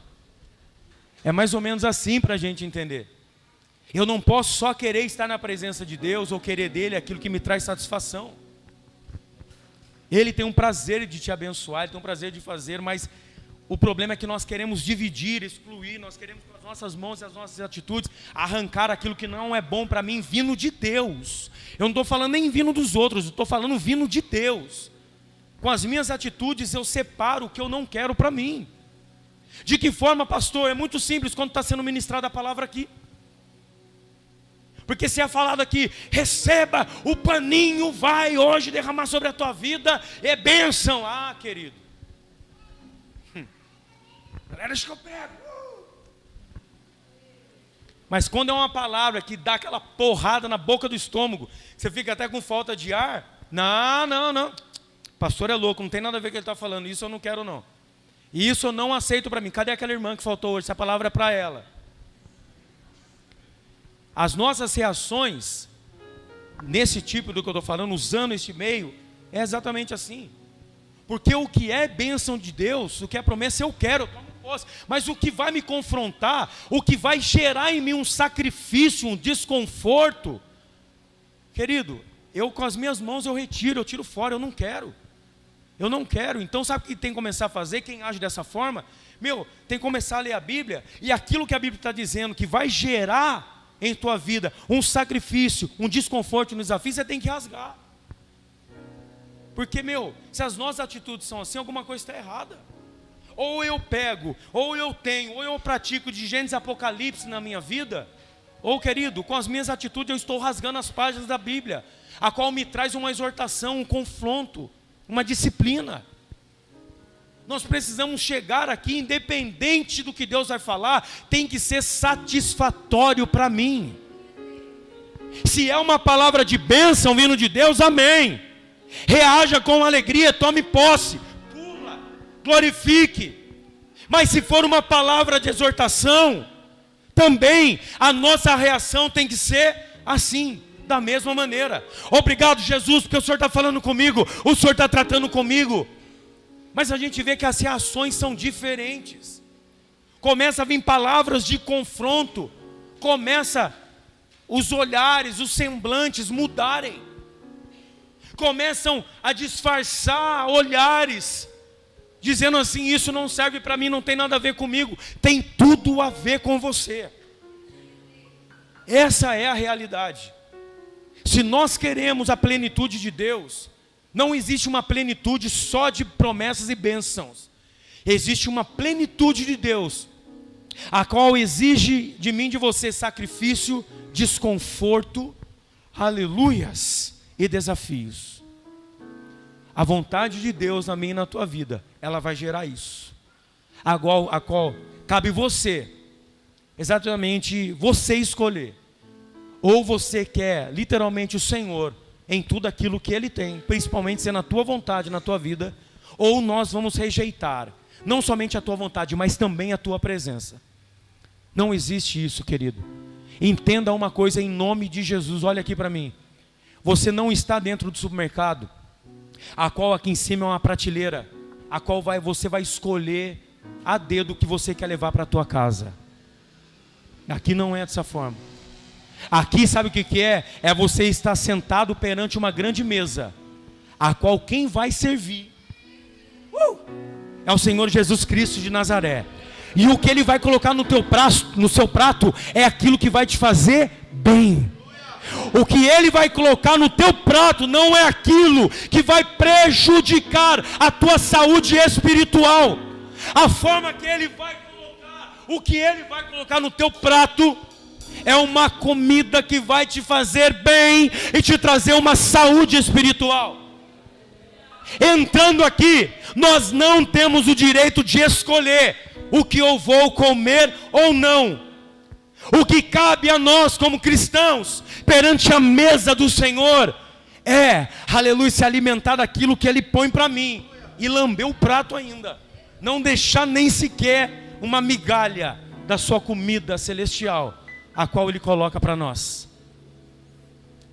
A: É mais ou menos assim para a gente entender. Eu não posso só querer estar na presença de Deus ou querer dEle aquilo que me traz satisfação. Ele tem um prazer de te abençoar, Ele tem um prazer de fazer, mas o problema é que nós queremos dividir, excluir, nós queremos com as nossas mãos e as nossas atitudes arrancar aquilo que não é bom para mim vindo de Deus. Eu não estou falando nem vindo dos outros, eu estou falando vindo de Deus. Com as minhas atitudes eu separo o que eu não quero para mim. De que forma, pastor? É muito simples quando está sendo ministrada a palavra aqui. Porque se é falado aqui: receba, o paninho vai hoje derramar sobre a tua vida, é bênção. Ah, querido, galera, deixa que eu pego. Mas quando é uma palavra que dá aquela porrada na boca do estômago, você fica até com falta de ar. Não, pastor é louco, não tem nada a ver com o que ele está falando. Isso eu não quero não. Isso eu não aceito para mim. Cadê aquela irmã que faltou hoje? Essa palavra é para ela. As nossas reações, nesse tipo do que eu estou falando, usando este meio, é exatamente assim. Porque o que é bênção de Deus, o que é promessa, eu quero, eu tomo posse. Mas o que vai me confrontar, o que vai gerar em mim um sacrifício, um desconforto, querido, eu com as minhas mãos eu retiro, eu tiro fora, eu não quero. Eu não quero. Então sabe o que tem que começar a fazer? Quem age dessa forma, tem que começar a ler a Bíblia, e aquilo que a Bíblia está dizendo, que vai gerar em tua vida um sacrifício, um desconforto, um desafio, você tem que rasgar. Porque, se as nossas atitudes são assim, alguma coisa está errada. Ou eu pego, ou eu tenho, ou eu pratico de Gênesis e Apocalipse na minha vida, ou, querido, com as minhas atitudes eu estou rasgando as páginas da Bíblia, a qual me traz uma exortação, um confronto, uma disciplina. Nós precisamos chegar aqui, independente do que Deus vai falar, tem que ser satisfatório para mim. Se é uma palavra de bênção vindo de Deus, amém. Reaja com alegria, tome posse, pula, glorifique. Mas se for uma palavra de exortação, também a nossa reação tem que ser assim, da mesma maneira. Obrigado, Jesus, porque o Senhor está falando comigo, o Senhor está tratando comigo. Mas a gente vê que as reações são diferentes. Começa a vir palavras de confronto. Começa os olhares, os semblantes mudarem. Começam a disfarçar olhares dizendo assim: isso não serve para mim, não tem nada a ver comigo. Tem tudo a ver com você. Essa é a realidade. Se nós queremos a plenitude de Deus, não existe uma plenitude só de promessas e bênçãos. Existe uma plenitude de Deus, a qual exige de mim e de você sacrifício, desconforto, aleluias, e desafios. A vontade de Deus na minha e na tua vida, ela vai gerar isso. A qual cabe você, exatamente você escolher. Ou você quer literalmente o Senhor em tudo aquilo que Ele tem, principalmente sendo a tua vontade na tua vida, ou nós vamos rejeitar, não somente a tua vontade, mas também a tua presença. Não existe isso, querido. Entenda uma coisa em nome de Jesus, olha aqui para mim. Você não está dentro do supermercado, a qual aqui em cima é uma prateleira, a qual você vai escolher a dedo o que você quer levar para a tua casa. Aqui não é dessa forma. Aqui sabe o que é? É você estar sentado perante uma grande mesa, a qual quem vai servir é o Senhor Jesus Cristo de Nazaré. E o que Ele vai colocar no seu prato é aquilo que vai te fazer bem. O que Ele vai colocar no teu prato não é aquilo que vai prejudicar a tua saúde espiritual. A forma que Ele vai colocar, o que Ele vai colocar no teu prato é uma comida que vai te fazer bem e te trazer uma saúde espiritual. Entrando aqui, nós não temos o direito de escolher o que eu vou comer ou não. O que cabe a nós como cristãos, perante a mesa do Senhor, é, aleluia, se alimentar daquilo que Ele põe para mim, e lamber o prato ainda, não deixar nem sequer uma migalha da sua comida celestial, a qual Ele coloca para nós.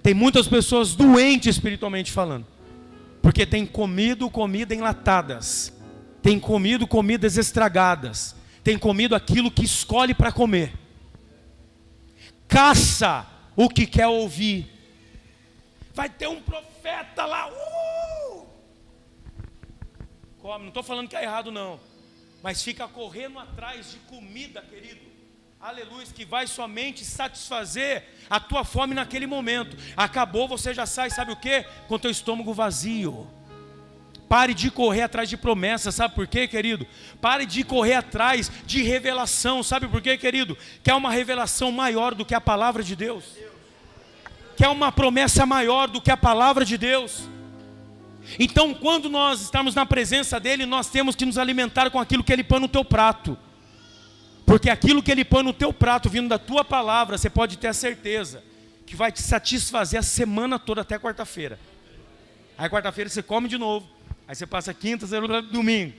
A: Tem muitas pessoas doentes espiritualmente falando, porque tem comido comida enlatadas, tem comido comidas estragadas, tem comido aquilo que escolhe para comer. Caça o que quer ouvir. Vai ter um profeta lá, come, não estou falando que é errado não, mas fica correndo atrás de comida, querido, aleluia, que vai somente satisfazer a tua fome naquele momento. Acabou, você já sai, sabe o que? Com o teu estômago vazio. Pare de correr atrás de promessas, sabe por quê, querido? Pare de correr atrás de revelação, sabe por quê, querido? Que é uma revelação maior do que a palavra de Deus, que é uma promessa maior do que a palavra de Deus. Então, quando nós estamos na presença dEle, nós temos que nos alimentar com aquilo que Ele põe no teu prato, porque aquilo que Ele põe no teu prato, vindo da tua palavra, você pode ter a certeza que vai te satisfazer a semana toda até quarta-feira. Aí quarta-feira você come de novo, aí você passa quinta, domingo.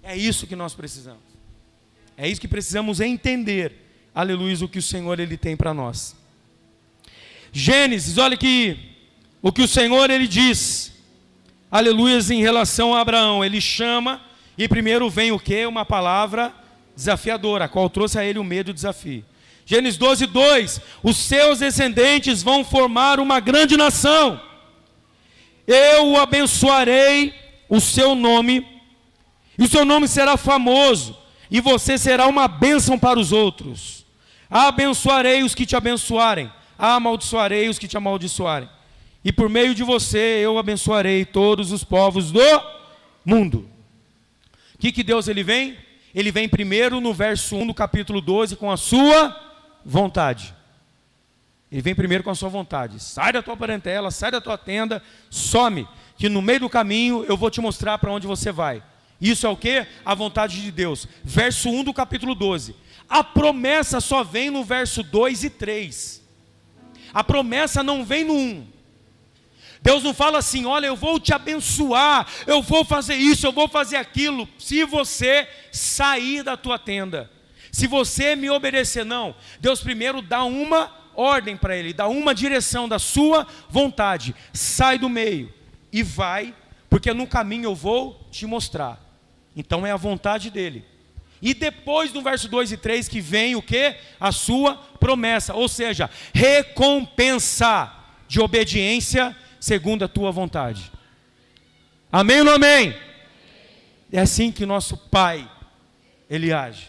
A: É isso que nós precisamos. É isso que precisamos entender, aleluia, o que o Senhor Ele tem para nós. Gênesis, olha aqui o que o Senhor Ele diz, aleluia, em relação a Abraão. Ele chama, e primeiro vem o que? Uma palavra desafiadora, a qual trouxe a ele o medo e o desafio. Gênesis 12:2, os seus descendentes vão formar uma grande nação, eu o abençoarei o seu nome, e o seu nome será famoso, e você será uma bênção para os outros. Abençoarei os que te abençoarem, amaldiçoarei os que te amaldiçoarem, e por meio de você eu abençoarei todos os povos do mundo. O que Deus Ele vem? Ele vem primeiro no verso 1 do capítulo 12 com a sua vontade. Ele vem primeiro com a sua vontade. Sai da tua parentela, sai da tua tenda, some, que no meio do caminho eu vou te mostrar para onde você vai. Isso é o que? A vontade de Deus. Verso 1 do capítulo 12. A promessa só vem no verso 2 e 3. A promessa não vem no 1. Deus não fala assim, olha, eu vou te abençoar, eu vou fazer isso, eu vou fazer aquilo, se você sair da tua tenda, se você me obedecer. Não, Deus primeiro dá uma ordem para ele, dá uma direção da sua vontade. Sai do meio e vai, porque no caminho eu vou te mostrar. Então é a vontade dele. E depois no verso 2 e 3 que vem o que? A sua promessa, ou seja, recompensa de obediência segundo a tua vontade. Amém ou não amém? É assim que nosso Pai, Ele age.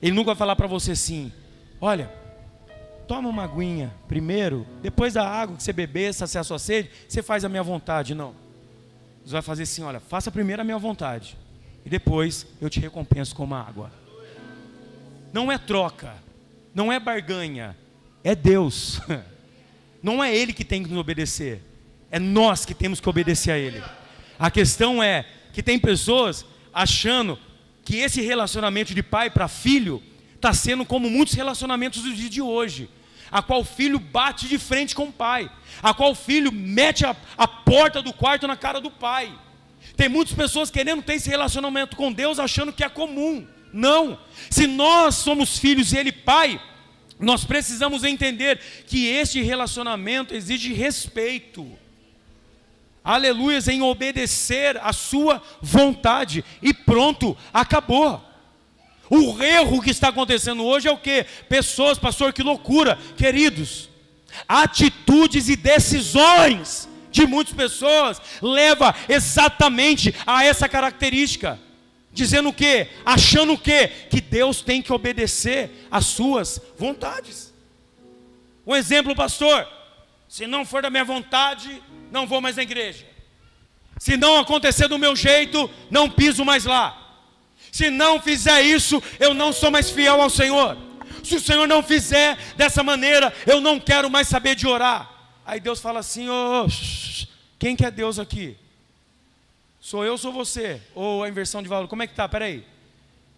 A: Ele nunca vai falar para você assim: olha, toma uma aguinha primeiro, depois da água que você beber, saciar a sua sede, você faz a minha vontade. Não. Deus vai fazer assim: olha, faça primeiro a minha vontade, e depois eu te recompenso com uma água. Não é troca, não é barganha, é Deus. Não é Ele que tem que nos obedecer, é nós que temos que obedecer a Ele. A questão é que tem pessoas achando que esse relacionamento de pai para filho está sendo como muitos relacionamentos do dia de hoje, a qual o filho bate de frente com o pai, a qual o filho mete a porta do quarto na cara do pai. Tem muitas pessoas querendo ter esse relacionamento com Deus, achando que é comum. Não, se nós somos filhos e Ele pai, nós precisamos entender que este relacionamento exige respeito, aleluias, em obedecer a sua vontade, e pronto, acabou. O erro que está acontecendo hoje é o quê? Pessoas, pastor, que loucura, queridos, atitudes e decisões de muitas pessoas leva exatamente a essa característica, dizendo o quê? Achando o quê? Que Deus tem que obedecer às suas vontades. Um exemplo, pastor: se não for da minha vontade, não vou mais na igreja. Se não acontecer do meu jeito, não piso mais lá. Se não fizer isso, eu não sou mais fiel ao Senhor. Se o Senhor não fizer dessa maneira, eu não quero mais saber de orar. Aí Deus fala assim: quem que é Deus aqui? Sou eu ou sou você? Ou a inversão de valor? Como é que está? Peraí.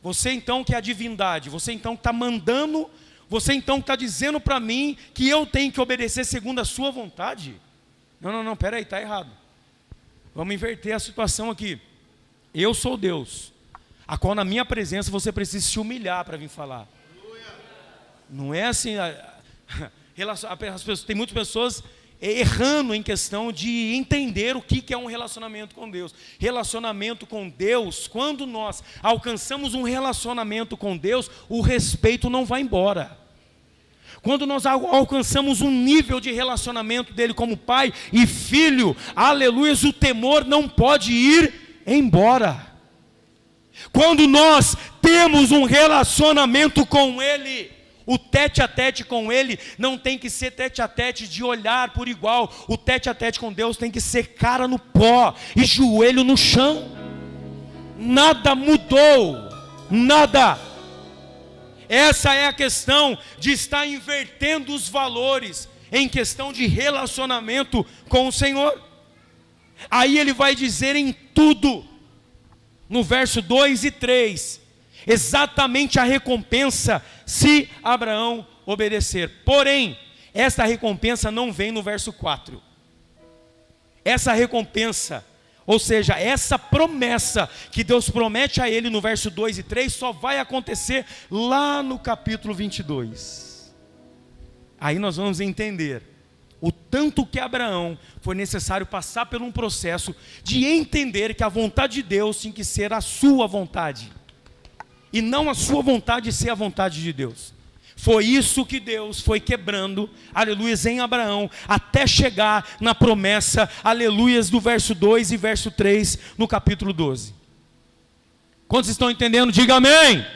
A: Você então que é a divindade, você então que está mandando, você então que está dizendo para mim que eu tenho que obedecer segundo a sua vontade? Não, peraí, está errado. Vamos inverter a situação aqui. Eu sou Deus, a qual na minha presença você precisa se humilhar para vir falar. Não é assim. Tem muitas pessoas errando em questão de entender o que é um relacionamento com Deus. Relacionamento com Deus, quando nós alcançamos um relacionamento com Deus, o respeito não vai embora. Quando nós alcançamos um nível de relacionamento dele como pai e filho, aleluia, o temor não pode ir embora. Quando nós temos um relacionamento com ele, o tete a tete com ele não tem que ser tete a tete de olhar por igual. O tete a tete com Deus tem que ser cara no pó e joelho no chão. Nada mudou, nada. Essa é a questão de estar invertendo os valores em questão de relacionamento com o Senhor. Aí ele vai dizer em tudo, no verso 2 e 3, exatamente a recompensa se Abraão obedecer. Porém, esta recompensa não vem no verso 4. Essa recompensa, ou seja, essa promessa que Deus promete a ele no verso 2 e 3, só vai acontecer lá no capítulo 22. Aí nós vamos entender o tanto que Abraão foi necessário passar por um processo de entender que a vontade de Deus tinha que ser a sua vontade, e não a sua vontade ser a vontade de Deus. Foi isso que Deus foi quebrando, aleluias, em Abraão, até chegar na promessa, aleluias, do verso 2 e verso 3, no capítulo 12. Quantos estão entendendo? Diga amém. Amém.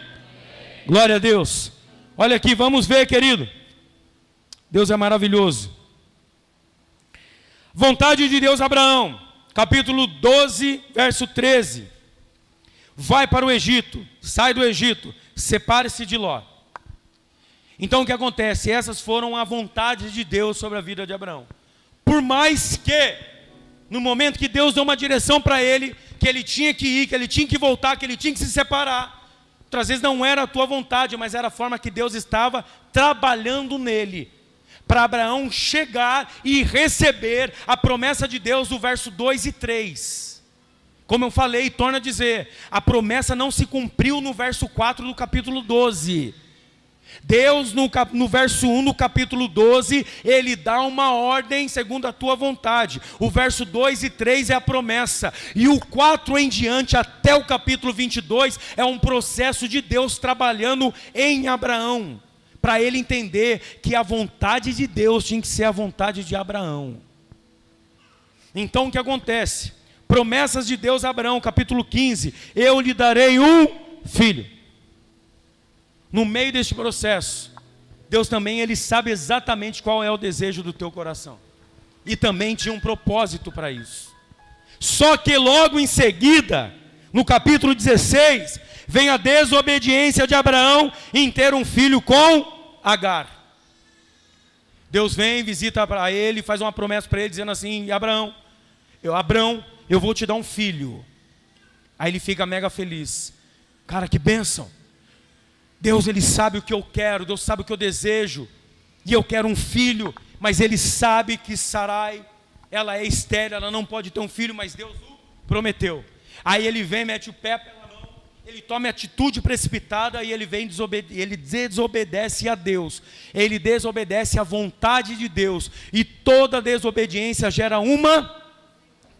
A: Glória a Deus. Olha aqui, vamos ver, querido. Deus é maravilhoso. Vontade de Deus, Abraão, capítulo 12, verso 13. Vai para o Egito, sai do Egito, separe-se de Ló. Então o que acontece? Essas foram a vontade de Deus sobre a vida de Abraão. Por mais que, no momento que Deus deu uma direção para ele, que ele tinha que ir, que ele tinha que voltar, que ele tinha que se separar, outras vezes não era a tua vontade, mas era a forma que Deus estava trabalhando nele, para Abraão chegar e receber a promessa de Deus do verso 2 e 3. Como eu falei, torna a dizer, a promessa não se cumpriu no verso 4 do capítulo 12. Deus no verso 1 do capítulo 12, Ele dá uma ordem segundo a tua vontade. O verso 2 e 3 é a promessa, e o 4 em diante até o capítulo 22 é um processo de Deus trabalhando em Abraão, para ele entender que a vontade de Deus tinha que ser a vontade de Abraão. Então o que acontece? Promessas de Deus a Abraão, capítulo 15. Eu lhe darei um filho. No meio deste processo, Deus também, Ele sabe exatamente qual é o desejo do teu coração. E também tinha um propósito para isso. Só que logo em seguida, no capítulo 16, vem a desobediência de Abraão em ter um filho com Agar. Deus vem, visita para ele, faz uma promessa para ele, dizendo assim: Abraão, eu vou te dar um filho. Aí ele fica mega feliz. Cara, que bênção. Deus, Ele sabe o que eu quero, Deus sabe o que eu desejo. E eu quero um filho, mas Ele sabe que Sarai, ela é estéril, ela não pode ter um filho, mas Deus o prometeu. Aí ele vem, mete o pé pela mão, ele toma atitude precipitada e ele vem ele desobedece a Deus. Ele desobedece à vontade de Deus. E toda desobediência gera uma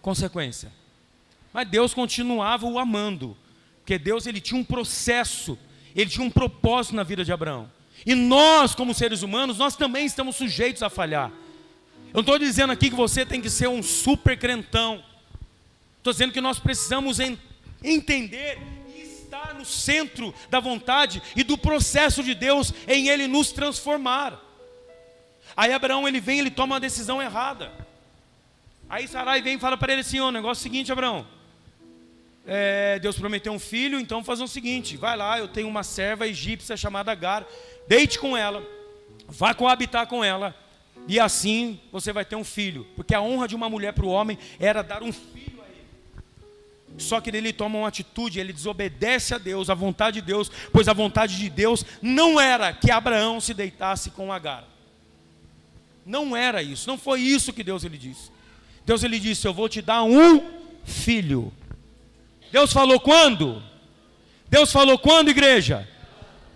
A: consequência. Mas Deus continuava o amando, porque Deus, Ele tinha um processo, Ele tinha um propósito na vida de Abraão. E nós, como seres humanos, nós também estamos sujeitos a falhar. Eu não estou dizendo aqui que você tem que ser um super crentão. Estou dizendo que nós precisamos entender e estar no centro da vontade e do processo de Deus em Ele nos transformar. Aí Abraão, ele vem, ele toma uma decisão errada. Aí Sarai vem e fala para ele assim: o negócio é o seguinte, Abraão, Deus prometeu um filho, então faz o seguinte, vai lá, eu tenho uma serva egípcia chamada Agar, deite com ela, vá coabitar com ela, e assim você vai ter um filho, porque a honra de uma mulher para o homem era dar um filho a ele. Só que ele toma uma atitude, ele desobedece a Deus, a vontade de Deus, pois a vontade de Deus não era que Abraão se deitasse com Agar. Não era isso, não foi isso que Deus ele disse. Deus ele disse: eu vou te dar um filho. Deus falou quando? Deus falou quando, igreja?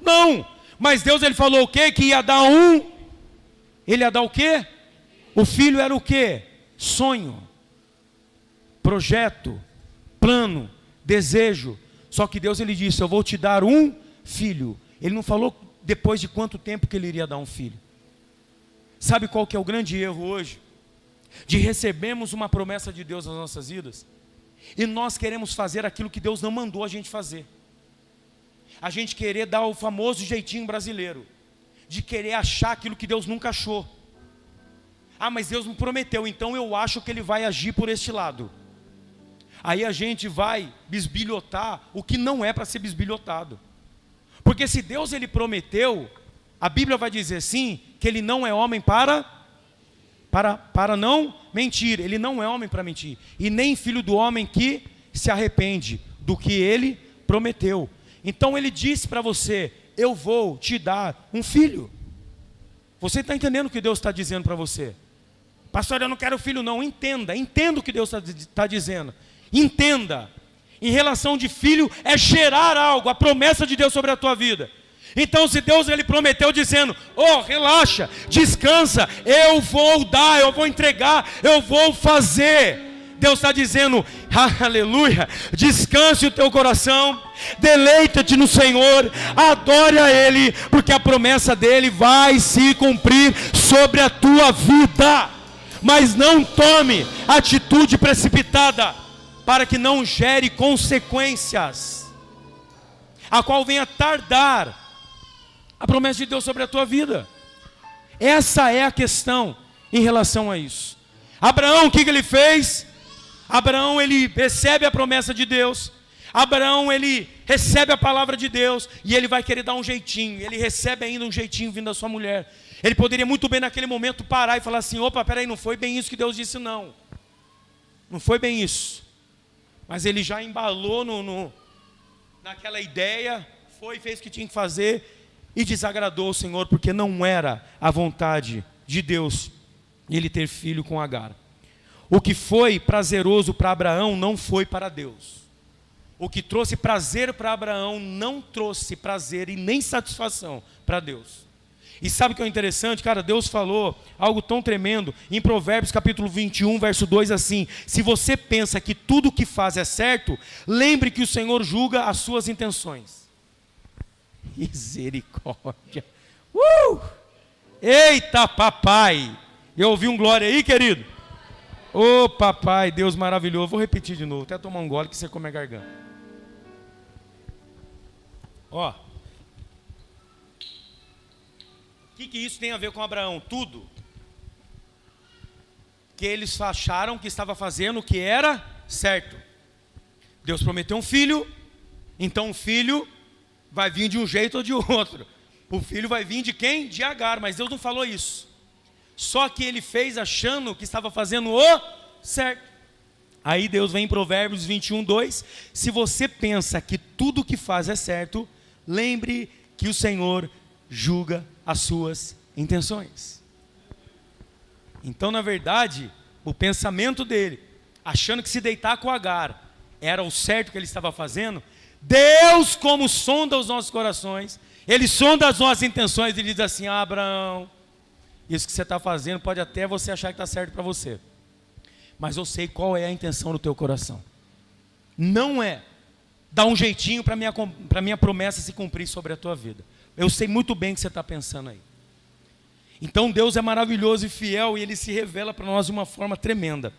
A: Não, mas Deus ele falou o quê? Que ia dar um. Ele ia dar o quê? O filho era o quê? Sonho, projeto, plano, desejo. Só que Deus ele disse: eu vou te dar um filho. Ele não falou depois de quanto tempo que ele iria dar um filho. Sabe qual que é o grande erro hoje? De recebermos uma promessa de Deus nas nossas vidas e nós queremos fazer aquilo que Deus não mandou a gente fazer. A gente querer dar o famoso jeitinho brasileiro, de querer achar aquilo que Deus nunca achou. Ah, mas Deus me prometeu, então eu acho que Ele vai agir por este lado. Aí a gente vai bisbilhotar o que não é para ser bisbilhotado. Porque se Deus ele prometeu, a Bíblia vai dizer sim, que Ele não é homem para não mentir. Ele não é homem para mentir. E nem filho do homem que se arrepende do que Ele prometeu. Então Ele disse para você: eu vou te dar um filho. Você está entendendo o que Deus está dizendo para você? Pastor, eu não quero filho não. Entenda o que Deus está dizendo. Entenda. Em relação de filho, é gerar algo, a promessa de Deus sobre a tua vida. Então se Deus ele prometeu dizendo: relaxa, descansa, eu vou dar, eu vou entregar, eu vou fazer. Deus está dizendo: aleluia, descanse o teu coração, deleita-te no Senhor, adore a Ele, porque a promessa dEle vai se cumprir sobre a tua vida. Mas não tome atitude precipitada, para que não gere consequências, a qual venha tardar a promessa de Deus sobre a tua vida. Essa é a questão em relação a isso. Abraão, o que ele fez? Abraão, ele recebe a promessa de Deus. Abraão, ele recebe a palavra de Deus e ele vai querer dar um jeitinho. Ele recebe ainda um jeitinho vindo da sua mulher. Ele poderia muito bem naquele momento parar e falar assim: opa, peraí, não foi bem isso que Deus disse não. Não foi bem isso. Mas ele já embalou naquela ideia, fez o que tinha que fazer e desagradou o Senhor, porque não era a vontade de Deus ele ter filho com Agar. O que foi prazeroso para Abraão não foi para Deus. O que trouxe prazer para Abraão não trouxe prazer e nem satisfação para Deus. E sabe o que é interessante? Cara, Deus falou algo tão tremendo em Provérbios capítulo 21, verso 2 assim: se você pensa que tudo o que faz é certo, lembre que o Senhor julga as suas intenções. Misericórdia. Eita papai! Eu ouvi um glória aí, querido? Ô papai, Deus maravilhoso. Vou repetir de novo, até tomar um gole que você come a garganta. Ó. O que isso tem a ver com Abraão? Tudo. Que eles acharam que estava fazendo o que era certo. Deus prometeu um filho, então o filho vai vir de um jeito ou de outro. O filho vai vir de quem? De Agar, mas Deus não falou isso. Só que ele fez achando que estava fazendo o certo. Aí Deus vem em Provérbios 21:2. Se você pensa que tudo que faz é certo, lembre que o Senhor julga as suas intenções. Então, na verdade, o pensamento dele, achando que se deitar com Agar era o certo que ele estava fazendo, Deus, como sonda os nossos corações, Ele sonda as nossas intenções e diz assim: Abraão, isso que você está fazendo pode até você achar que está certo para você, mas eu sei qual é a intenção do teu coração. Não é dar um jeitinho para minha promessa se cumprir sobre a tua vida. Eu sei muito bem o que você está pensando aí. Então Deus é maravilhoso e fiel, e Ele se revela para nós de uma forma tremenda.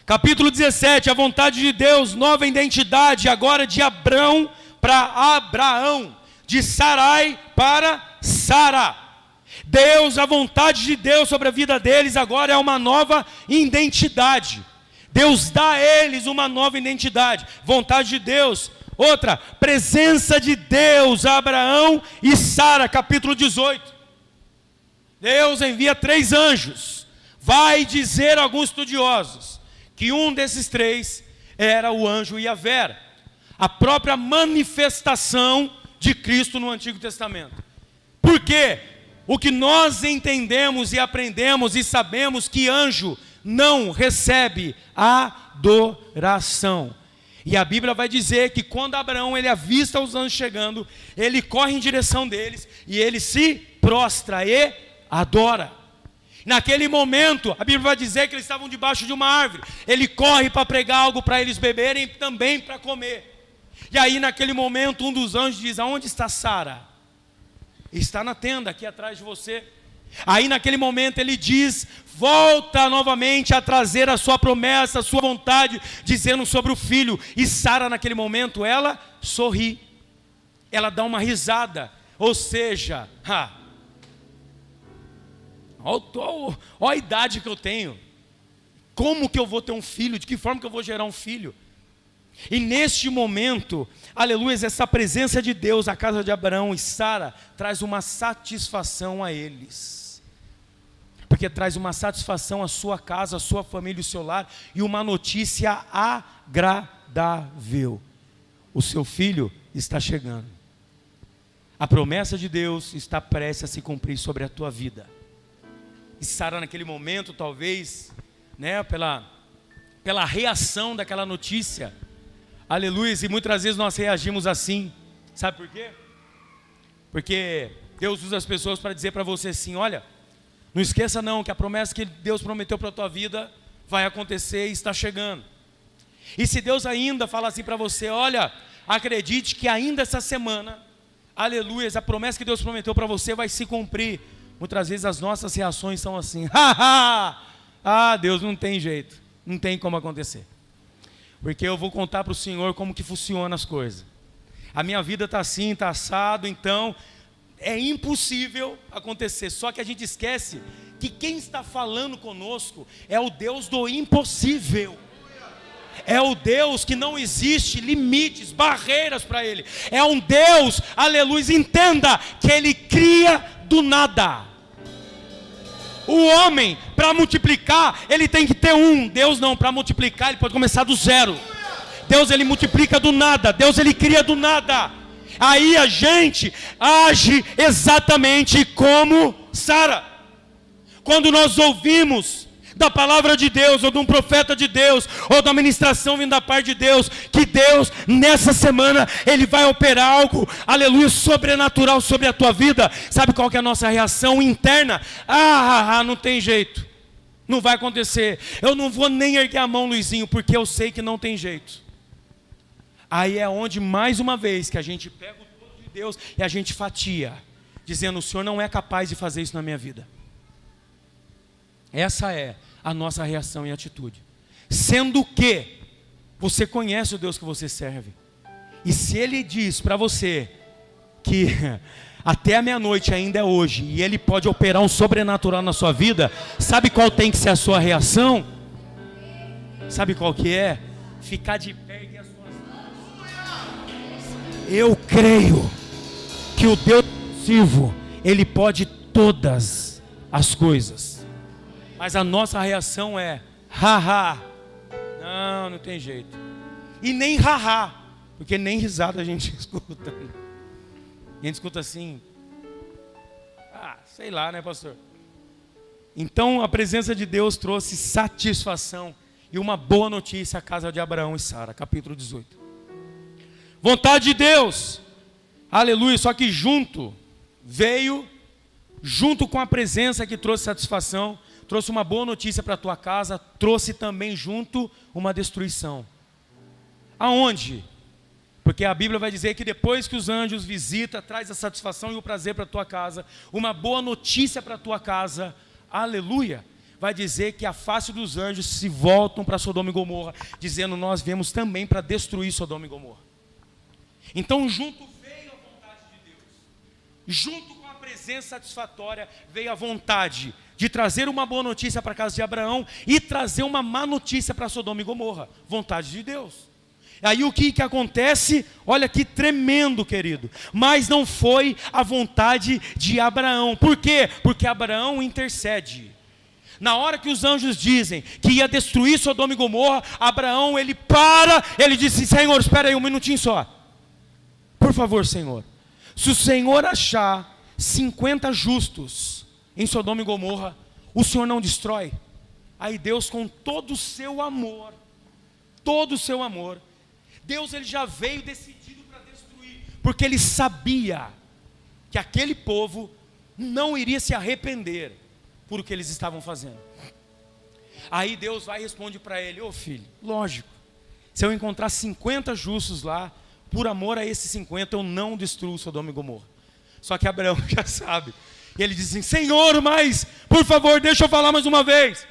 A: Capítulo 17, a vontade de Deus, nova identidade, agora de Abrão para Abraão, de Sarai para Sara. Deus, a vontade de Deus sobre a vida deles agora é uma nova identidade. Deus dá a eles uma nova identidade, vontade de Deus. Outra, presença de Deus a Abraão e Sara, capítulo 18. Deus envia 3 anjos. Vai dizer a alguns estudiosos que um desses 3 era o anjo Iavé, a própria manifestação de Cristo no Antigo Testamento. Por quê? O que nós entendemos e aprendemos e sabemos que anjo não recebe adoração. E a Bíblia vai dizer que quando Abraão ele avista os anjos chegando, ele corre em direção deles e ele se prostra e adora. Naquele momento, a Bíblia vai dizer que eles estavam debaixo de uma árvore. Ele corre para pregar algo para eles beberem e também para comer. E aí naquele momento um dos anjos diz: aonde está Sara? Está na tenda aqui atrás de você. Aí naquele momento ele diz: volta novamente a trazer a sua promessa, a sua vontade, dizendo sobre o filho. E Sara naquele momento ela sorri, ela dá uma risada, ou seja, olha a idade que eu tenho, como que eu vou ter um filho, de que forma que eu vou gerar um filho? E neste momento, aleluia, essa presença de Deus à casa de Abraão e Sara traz uma satisfação a eles, porque traz uma satisfação à sua casa, à sua família, ao seu lar, e uma notícia agradável: o seu filho está chegando. A promessa de Deus está prestes a se cumprir sobre a tua vida. E Sara naquele momento, talvez, né, pela reação daquela notícia, aleluia, e muitas vezes nós reagimos assim, sabe por quê? Porque Deus usa as pessoas para dizer para você assim: olha, não esqueça não, que a promessa que Deus prometeu para a tua vida vai acontecer e está chegando. E se Deus ainda fala assim para você: olha, acredite que ainda essa semana, aleluia, a promessa que Deus prometeu para você vai se cumprir. Muitas vezes as nossas reações são assim: Deus, não tem jeito, não tem como acontecer, porque eu vou contar para o Senhor como que funciona as coisas. A minha vida está assim, está assado, então é impossível acontecer. Só que a gente esquece que quem está falando conosco é o Deus do impossível. É o Deus que não existe limites, barreiras para Ele. É um Deus, aleluia, entenda, que Ele cria do nada. O homem, para multiplicar, ele tem que ter um. Deus não, para multiplicar ele pode começar do zero. Deus ele multiplica do nada, Deus ele cria do nada. Aí a gente age exatamente como Sara. Quando nós ouvimos da palavra de Deus, ou de um profeta de Deus, ou da ministração vindo da parte de Deus, que Deus nessa semana Ele vai operar algo, aleluia, sobrenatural sobre a tua vida, sabe qual que é a nossa reação interna? Não tem jeito, não vai acontecer, eu não vou nem erguer a mão, Luizinho, porque eu sei que não tem jeito. Aí é onde mais uma vez que a gente pega o todo de Deus e a gente fatia, dizendo: o Senhor não é capaz de fazer isso na minha vida. Essa é a nossa reação e atitude. Sendo que você conhece o Deus que você serve. E se Ele diz para você que até a meia-noite ainda é hoje, e Ele pode operar um sobrenatural na sua vida, sabe qual tem que ser a sua reação? Sabe qual que é? Ficar de pé e as suas mãos. Eu creio que o Deus vivo, Ele pode todas as coisas. Mas a nossa reação é haha. Não tem jeito. E nem haha, porque nem risada a gente escuta. A gente escuta assim, sei lá, né, pastor? Então a presença de Deus trouxe satisfação e uma boa notícia à casa de Abraão e Sara, capítulo 18. Vontade de Deus, aleluia, só que junto com a presença que trouxe satisfação, trouxe uma boa notícia para a tua casa, trouxe também junto uma destruição. Aonde? Porque a Bíblia vai dizer que depois que os anjos visitam, traz a satisfação e o prazer para a tua casa, uma boa notícia para a tua casa, aleluia, vai dizer que a face dos anjos se voltam para Sodoma e Gomorra, dizendo: nós viemos também para destruir Sodoma e Gomorra. Então junto veio a vontade de Deus, junto com a presença satisfatória veio a vontade de trazer uma boa notícia para a casa de Abraão e trazer uma má notícia para Sodoma e Gomorra, vontade de Deus. Aí o que acontece? Olha que tremendo, querido. Mas não foi a vontade de Abraão. Por quê? Porque Abraão intercede. Na hora que os anjos dizem que ia destruir Sodoma e Gomorra, Abraão, ele disse: Senhor, espera aí um minutinho só. Por favor, Senhor, se o Senhor achar 50 justos em Sodoma e Gomorra, o Senhor não destrói? Aí Deus, com todo o seu amor, Deus, ele já veio decidido para destruir, porque ele sabia que aquele povo não iria se arrepender por o que eles estavam fazendo. Aí Deus vai e responde para ele: ô filho, lógico, se eu encontrar 50 justos lá, por amor a esses 50 eu não destruo Sodoma e Gomorra. Só que Abraão já sabe, e ele diz assim: Senhor, mas por favor, deixa eu falar mais uma vez,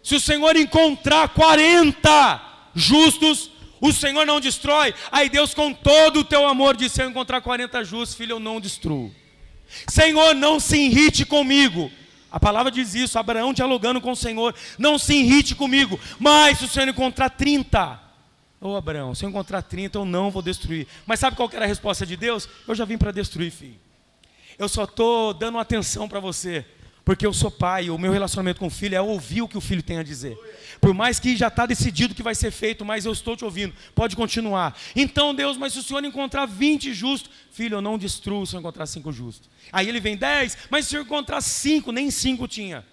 A: se o Senhor encontrar 40 justos, o Senhor não destrói? Aí Deus, com todo o teu amor, disse: se eu encontrar 40 justos, filho, eu não destruo. Senhor, não se irrite comigo. A palavra diz isso, Abraão dialogando com o Senhor: não se irrite comigo, mas se o Senhor encontrar 30, ô Abraão, se eu encontrar 30, eu não vou destruir. Mas sabe qual que era a resposta de Deus? Eu já vim para destruir, filho. Eu só estou dando atenção para você, porque eu sou pai, o meu relacionamento com o filho é ouvir o que o filho tem a dizer. Por mais que já está decidido que vai ser feito, mas eu estou te ouvindo, pode continuar. Então Deus, mas se o Senhor encontrar 20 justos, filho, eu não destruo se eu encontrar 5 justos. Aí ele vem 10, mas se eu encontrar 5, nem 5 tinha.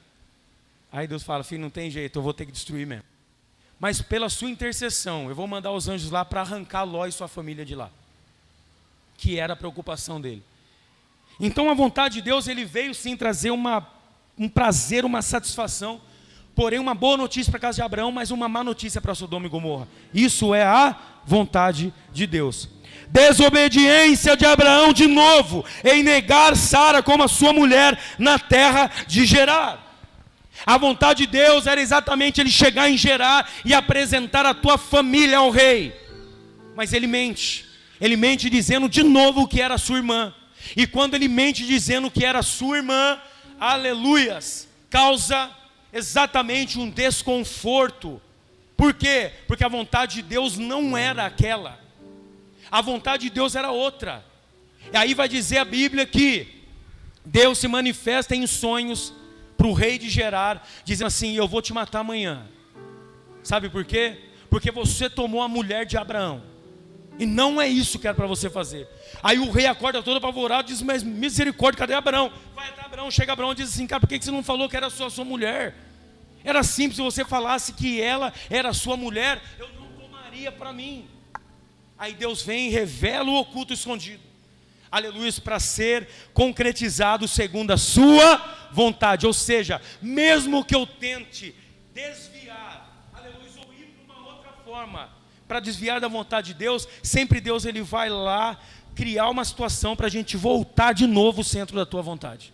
A: Aí Deus fala: filho, não tem jeito, eu vou ter que destruir mesmo. Mas pela sua intercessão, eu vou mandar os anjos lá para arrancar Ló e sua família de lá, que era a preocupação dele. Então a vontade de Deus, ele veio sim trazer um prazer, uma satisfação, porém uma boa notícia para a casa de Abraão, mas uma má notícia para Sodoma e Gomorra. Isso é a vontade de Deus. Desobediência de Abraão de novo, em negar Sara como a sua mulher na terra de Gerar. A vontade de Deus era exatamente ele chegar em Gerar e apresentar a tua família ao rei. Mas ele mente dizendo de novo que era sua irmã. E quando ele mente dizendo que era sua irmã, aleluias, causa exatamente um desconforto. Por quê? Porque a vontade de Deus não era aquela. A vontade de Deus era outra. E aí vai dizer a Bíblia que Deus se manifesta em sonhos para o rei de Gerar, dizendo assim: eu vou te matar amanhã. Sabe por quê? Porque você tomou a mulher de Abraão, e não é isso que era para você fazer. Aí o rei acorda todo apavorado e diz: mas misericórdia, cadê Abraão? Vai até Abraão, chega Abraão e diz assim: cara, por que você não falou que era sua mulher? Era simples, se você falasse que ela era sua mulher, eu não tomaria para mim. Aí Deus vem e revela o oculto escondido, aleluia, para ser concretizado segundo a sua vontade. Ou seja, mesmo que eu tente desviar, aleluia, ou ir para uma outra forma, para desviar da vontade de Deus, sempre Deus ele vai lá criar uma situação para a gente voltar de novo ao centro da tua vontade.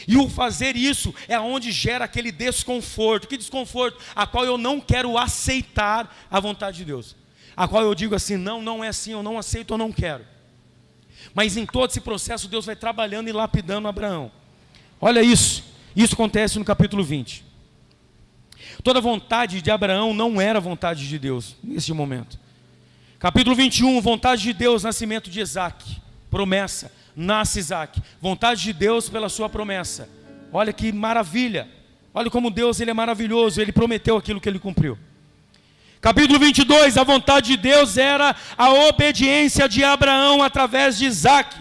A: E o fazer isso é onde gera aquele desconforto. Que desconforto? A qual eu não quero aceitar a vontade de Deus. A qual eu digo assim, não, não é assim, eu não aceito, eu não quero. Mas em todo esse processo Deus vai trabalhando e lapidando Abraão. Olha isso, isso acontece no capítulo 20. Toda vontade de Abraão não era vontade de Deus nesse momento. Capítulo 21, vontade de Deus, nascimento de Isaac, promessa, nasce Isaac, vontade de Deus pela sua promessa. Olha que maravilha, olha como Deus ele é maravilhoso, ele prometeu aquilo que ele cumpriu. Capítulo 22, a vontade de Deus era a obediência de Abraão através de Isaac.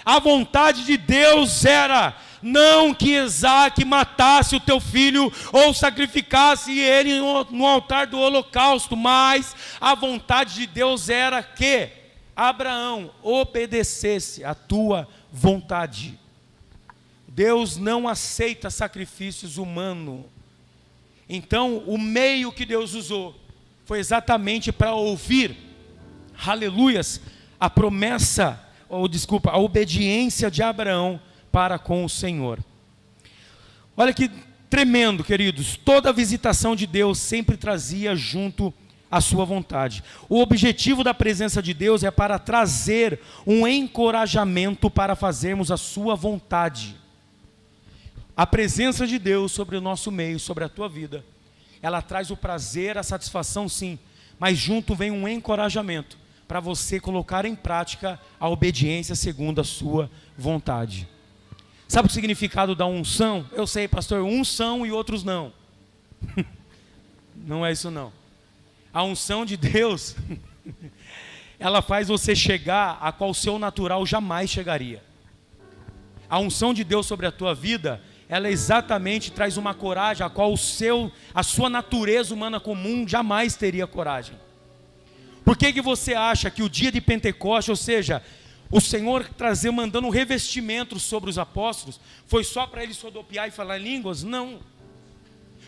A: A vontade de Deus era não que Isaac matasse o teu filho ou sacrificasse ele no altar do holocausto, mas a vontade de Deus era que Abraão obedecesse a tua vontade. Deus não aceita sacrifícios humanos. Então, o meio que Deus usou foi exatamente para ouvir, aleluias, a promessa, a obediência de Abraão para com o Senhor. Olha que tremendo, queridos. Toda visitação de Deus sempre trazia junto a sua vontade. O objetivo da presença de Deus é para trazer um encorajamento para fazermos a sua vontade. A presença de Deus sobre o nosso meio, sobre a tua vida, ela traz o prazer, a satisfação sim, mas junto vem um encorajamento para você colocar em prática a obediência segundo a sua vontade. Sabe o significado da unção? Eu sei, pastor, uns são e outros não. Não é isso não. A unção de Deus, ela faz você chegar a qual o seu natural jamais chegaria. A unção de Deus sobre a tua vida, ela exatamente traz uma coragem a qual a sua natureza humana comum jamais teria coragem. Por que você acha que o dia de Pentecostes, ou seja, o Senhor mandando um revestimento sobre os apóstolos, foi só para eles rodopiar e falar em línguas? Não.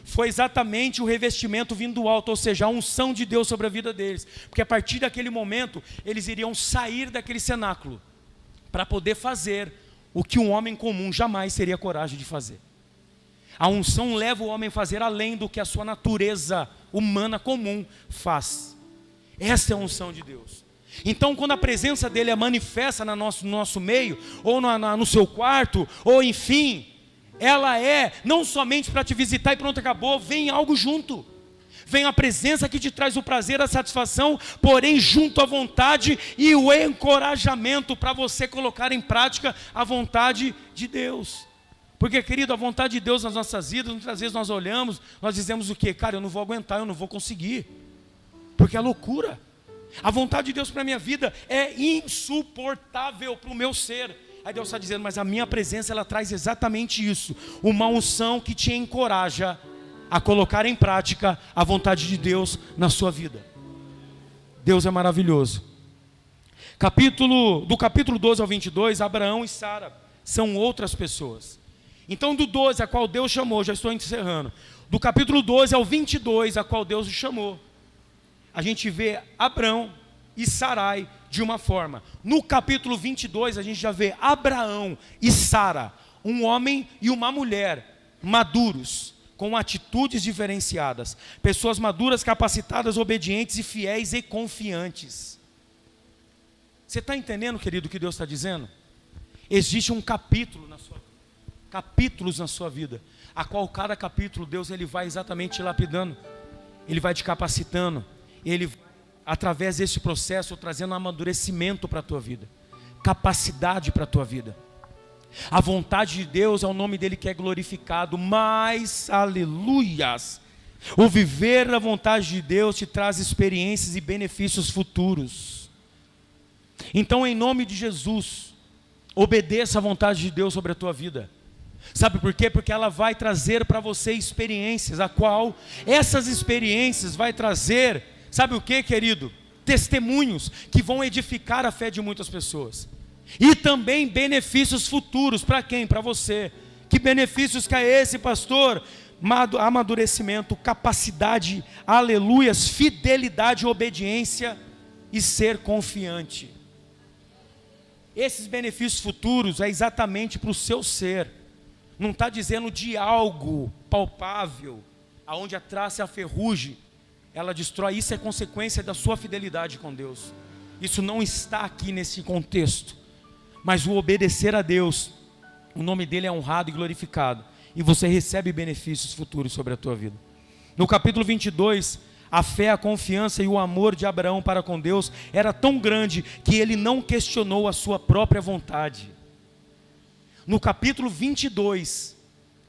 A: Foi exatamente o revestimento vindo do alto, ou seja, a unção de Deus sobre a vida deles. Porque a partir daquele momento, eles iriam sair daquele cenáculo, para poder fazer o que um homem comum jamais teria coragem de fazer. A unção leva o homem a fazer além do que a sua natureza humana comum faz. Essa é a unção de Deus. Então, quando a presença dele é manifesta no nosso meio, ou no seu quarto, ou enfim, ela é não somente para te visitar e pronto, acabou, vem algo junto. Vem a presença que te traz o prazer, a satisfação, porém junto à vontade e o encorajamento para você colocar em prática a vontade de Deus. Porque, querido, a vontade de Deus nas nossas vidas, muitas vezes nós olhamos, nós dizemos o quê? Cara, eu não vou aguentar, eu não vou conseguir. Porque é loucura. A vontade de Deus para a minha vida é insuportável para o meu ser. Aí Deus está dizendo, mas a minha presença ela traz exatamente isso. Uma unção que te encoraja a colocar em prática a vontade de Deus na sua vida. Deus é maravilhoso. Do capítulo 12 ao 22, Abraão e Sara são outras pessoas. Então do 12 a qual Deus chamou, já estou encerrando. Do capítulo 12 ao 22 a qual Deus o chamou, a gente vê Abrão e Sarai de uma forma. No capítulo 22 a gente já vê Abraão e Sara, um homem e uma mulher maduros, com atitudes diferenciadas, pessoas maduras, capacitadas, obedientes e fiéis e confiantes. Você está entendendo, querido, o que Deus está dizendo? Existe um capítulos na sua vida, a qual cada capítulo Deus ele vai exatamente te lapidando, ele vai te capacitando, ele através desse processo trazendo um amadurecimento para a tua vida, capacidade para a tua vida. A vontade de Deus é o nome dele que é glorificado, mas, aleluias, o viver da vontade de Deus te traz experiências e benefícios futuros. Então, em nome de Jesus, obedeça a vontade de Deus sobre a tua vida. Sabe por quê? Porque ela vai trazer para você experiências, a qual essas experiências vai trazer, sabe o que, querido? Testemunhos que vão edificar a fé de muitas pessoas. E também benefícios futuros, para quem? Para você. Que benefícios que é esse, pastor? Amadurecimento, capacidade, aleluias, fidelidade, obediência e ser confiante. Esses benefícios futuros é exatamente para o seu ser. Não está dizendo de algo palpável, aonde a traça e a ferrugem, ela destrói. Isso é consequência da sua fidelidade com Deus. Isso não está aqui nesse contexto. Mas o obedecer a Deus, o nome dele é honrado e glorificado. E você recebe benefícios futuros sobre a tua vida. No capítulo 22, a fé, a confiança e o amor de Abraão para com Deus era tão grande que ele não questionou a sua própria vontade. No capítulo 22,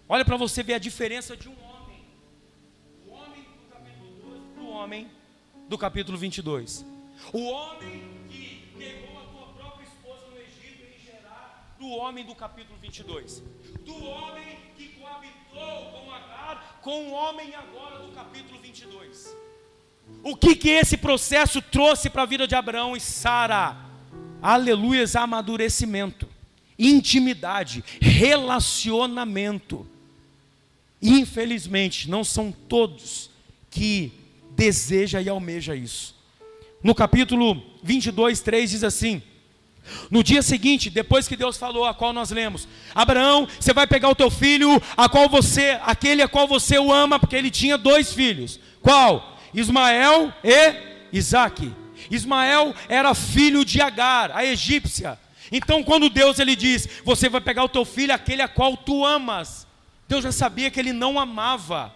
A: olha para você ver a diferença de um homem. O homem do capítulo 12 para o homem do capítulo 22. O homem que negou a tua própria esposa no Egito em Gerar, do homem do capítulo 22. Do homem que coabitou com Agar, com o homem agora do capítulo 22. O que esse processo trouxe para a vida de Abraão e Sara? Aleluias, amadurecimento, intimidade, relacionamento. Infelizmente, não são todos que desejam e almejam isso. No capítulo 22, 3 diz assim: no dia seguinte, depois que Deus falou, a qual nós lemos: Abraão, você vai pegar o teu filho, aquele a qual você o ama, porque ele tinha 2 filhos. Qual? Ismael e Isaque. Ismael era filho de Agar, a egípcia. Então quando Deus ele diz: você vai pegar o teu filho, aquele a qual tu amas, Deus já sabia que ele não amava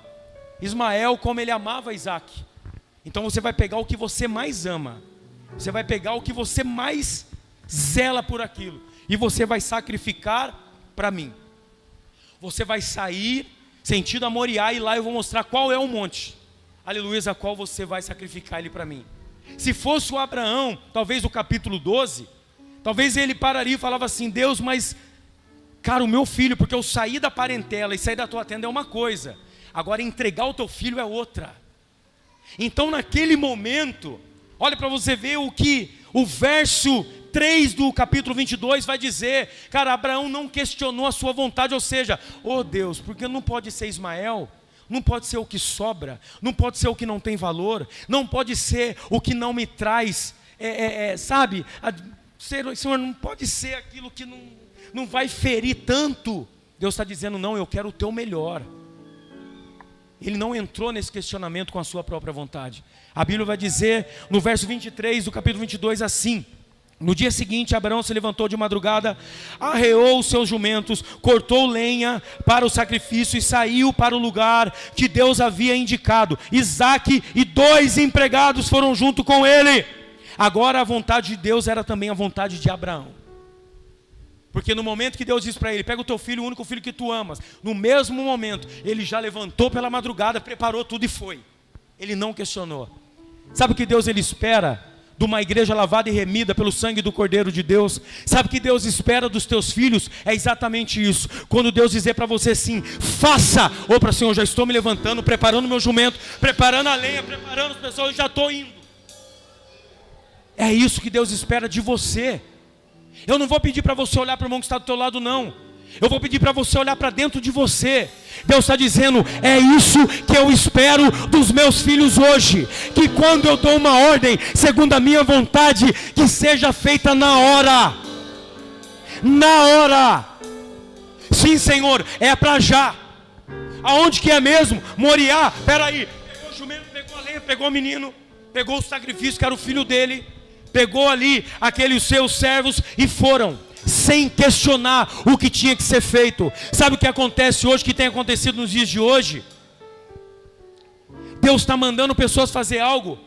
A: Ismael como ele amava Isaque. Então você vai pegar o que você mais ama, você vai pegar o que você mais zela por aquilo, e você vai sacrificar para mim. Você vai sair sentido a Moriá, e lá eu vou mostrar qual é o monte, aleluia, a qual você vai sacrificar ele para mim. Se fosse o Abraão, talvez o capítulo 12, talvez ele pararia e falava assim: Deus, mas cara, o meu filho, porque eu saí da parentela e sair da tua tenda é uma coisa, agora entregar o teu filho é outra. Então naquele momento, olha para você ver o que o verso 3 do capítulo 22 vai dizer. Cara, Abraão não questionou a sua vontade, ou seja, oh Deus, porque não pode ser Ismael? Não pode ser o que sobra, não pode ser o que não tem valor, não pode ser o que não me traz, sabe, Senhor, não pode ser aquilo que não vai ferir tanto. Deus está dizendo: não, eu quero o teu melhor. Ele não entrou nesse questionamento com a sua própria vontade. A Bíblia vai dizer no verso 23 do capítulo 22 assim: no dia seguinte, Abraão se levantou de madrugada, arreou os seus jumentos, cortou lenha para o sacrifício e saiu para o lugar que Deus havia indicado. Isaque e 2 empregados foram junto com ele. Agora a vontade de Deus era também a vontade de Abraão. Porque no momento que Deus disse para ele: pega o teu filho, o único filho que tu amas, no mesmo momento, ele já levantou pela madrugada, preparou tudo e foi. Ele não questionou. Sabe o que Deus ele espera de uma igreja lavada e remida pelo sangue do Cordeiro de Deus? Sabe o que Deus espera dos teus filhos? É exatamente isso. Quando Deus dizer para você assim: faça, ou para Senhor, já estou me levantando, preparando meu jumento, preparando a lenha, preparando as pessoas, já estou indo. É isso que Deus espera de você. Eu não vou pedir para você olhar para o irmão que está do teu lado, não. Eu vou pedir para você olhar para dentro de você. Deus está dizendo: é isso que eu espero dos meus filhos hoje. Que quando eu dou uma ordem, segundo a minha vontade, que seja feita na hora. Na hora. Sim, Senhor, é para já. Aonde que é mesmo? Moriá, peraí. Pegou o jumento, pegou a lenha, pegou o menino, pegou o sacrifício que era o filho dele, pegou ali aqueles seus servos e foram, sem questionar o que tinha que ser feito. Sabe o que acontece hoje, que tem acontecido nos dias de hoje? Deus está mandando pessoas fazer algo,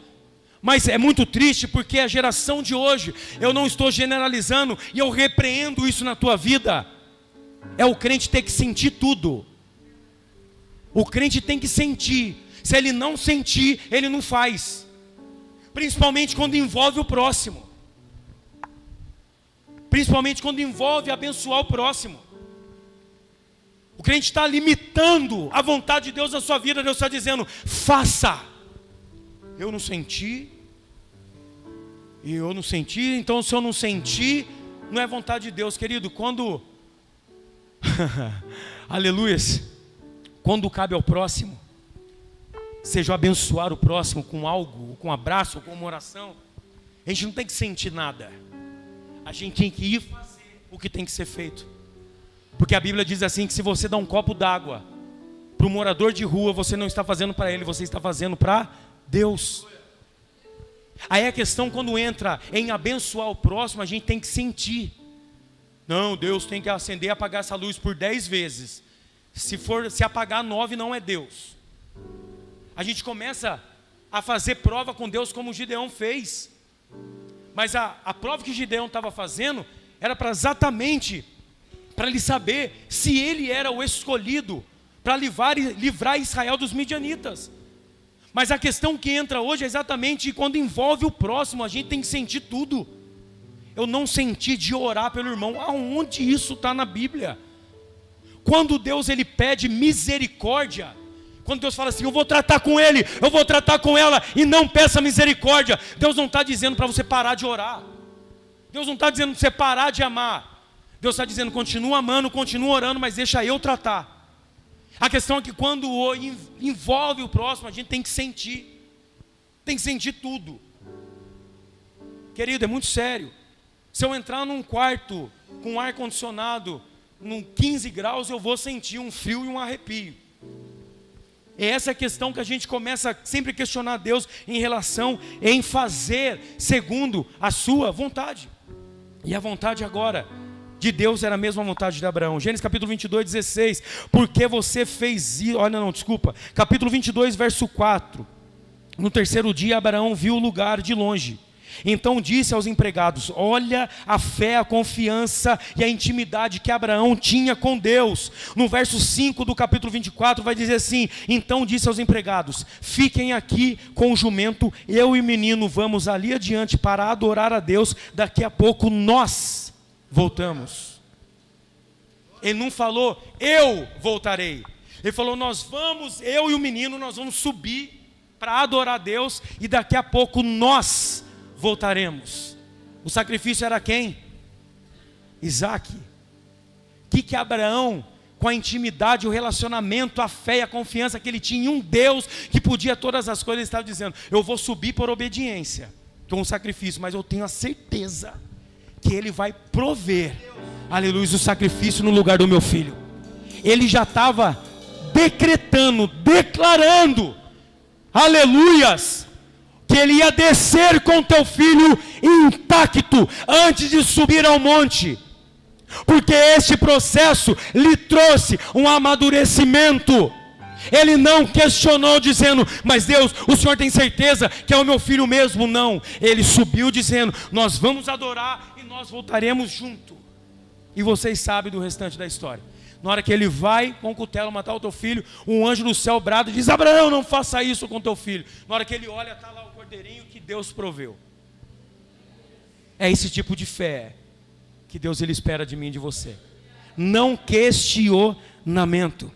A: mas é muito triste, porque a geração de hoje, eu não estou generalizando, e eu repreendo isso na tua vida, é o crente ter que sentir tudo. O crente tem que sentir. Se ele não sentir, ele não faz. Principalmente quando envolve o próximo. Principalmente quando envolve abençoar o próximo. O crente está limitando a vontade de Deus na sua vida. Deus está dizendo: faça. Eu não senti. E eu não senti. Então se eu não senti, não é vontade de Deus. Querido, quando aleluias, quando cabe ao próximo, seja abençoar o próximo com algo, com um abraço, com uma oração, a gente não tem que sentir nada. A gente tem que ir fazer o que tem que ser feito. Porque a Bíblia diz assim, que se você dá um copo d'água para um morador de rua, você não está fazendo para ele, você está fazendo para Deus. Aí a questão, quando entra em abençoar o próximo, a gente tem que sentir. Não, Deus tem que acender e apagar essa luz por 10 vezes. Se apagar 9, não é Deus. A gente começa a fazer prova com Deus como Gideão fez. Mas a prova que Gideão estava fazendo era para exatamente para ele saber se ele era o escolhido para livrar Israel dos midianitas. Mas a questão que entra hoje é exatamente quando envolve o próximo, a gente tem que sentir tudo. Eu não senti de orar pelo irmão. Aonde isso está na Bíblia? Quando Deus ele pede misericórdia, quando Deus fala assim, eu vou tratar com ele, eu vou tratar com ela, e não peça misericórdia, Deus não está dizendo para você parar de orar. Deus não está dizendo para você parar de amar. Deus está dizendo, continua amando, continua orando, mas deixa eu tratar. A questão é que quando envolve o próximo, a gente tem que sentir. Tem que sentir tudo. Querido, é muito sério. Se eu entrar num quarto com ar condicionado, num 15 graus, eu vou sentir um frio e um arrepio. E essa é a questão que a gente começa sempre a questionar Deus em relação em fazer segundo a sua vontade. E a vontade agora de Deus era a mesma vontade de Abraão. Gênesis capítulo 22, 16. Porque você fez isso... Capítulo 22, verso 4. No terceiro dia, Abraão viu o lugar de longe. Então disse aos empregados, olha a fé, a confiança e a intimidade que Abraão tinha com Deus. No verso 5 do capítulo 24 vai dizer assim, então disse aos empregados, fiquem aqui com o jumento, eu e o menino vamos ali adiante para adorar a Deus, daqui a pouco nós voltamos. Ele não falou, eu voltarei. Ele falou, eu e o menino, nós vamos subir para adorar a Deus e daqui a pouco nós voltaremos. O sacrifício era quem? Isaac. O que Abraão, com a intimidade, o relacionamento, a fé e a confiança que ele tinha em um Deus que podia todas as coisas, ele estava dizendo, eu vou subir por obediência com o sacrifício, mas eu tenho a certeza que ele vai prover, aleluia, o sacrifício no lugar do meu filho. Ele já estava decretando, declarando, aleluias, que ele ia descer com teu filho intacto antes de subir ao monte, porque este processo lhe trouxe um amadurecimento. Ele não questionou dizendo, mas Deus, o Senhor tem certeza que é o meu filho mesmo? Não, ele subiu dizendo, nós vamos adorar e nós voltaremos junto. E vocês sabem do restante da história. Na hora que ele vai com o cutelo matar o teu filho, um anjo do céu brada e diz, Abraão, não faça isso com teu filho. Na hora que ele olha, está lá o cordeirinho que Deus proveu. É esse tipo de fé que Deus ele espera de mim e de você. Não questionamento.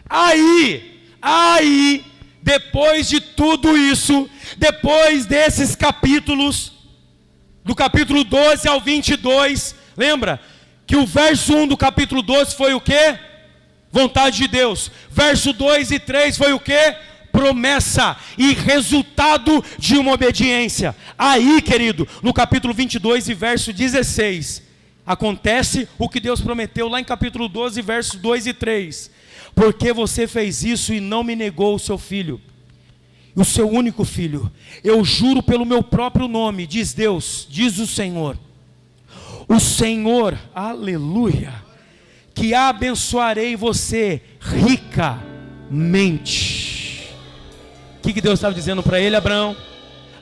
A: Aí, depois de tudo isso, depois desses capítulos, do capítulo 12 ao 22, lembra? Que o verso 1 do capítulo 12 foi o quê? Vontade de Deus. Verso 2 e 3 foi o quê? Promessa e resultado de uma obediência. Aí, querido, no capítulo 22 e verso 16, acontece o que Deus prometeu lá em capítulo 12, versos 2 e 3. Porque você fez isso e não me negou o seu filho, o seu único filho. Eu juro pelo meu próprio nome, diz Deus, diz o Senhor, aleluia, que abençoarei você ricamente. O que Deus estava dizendo para ele, Abraão?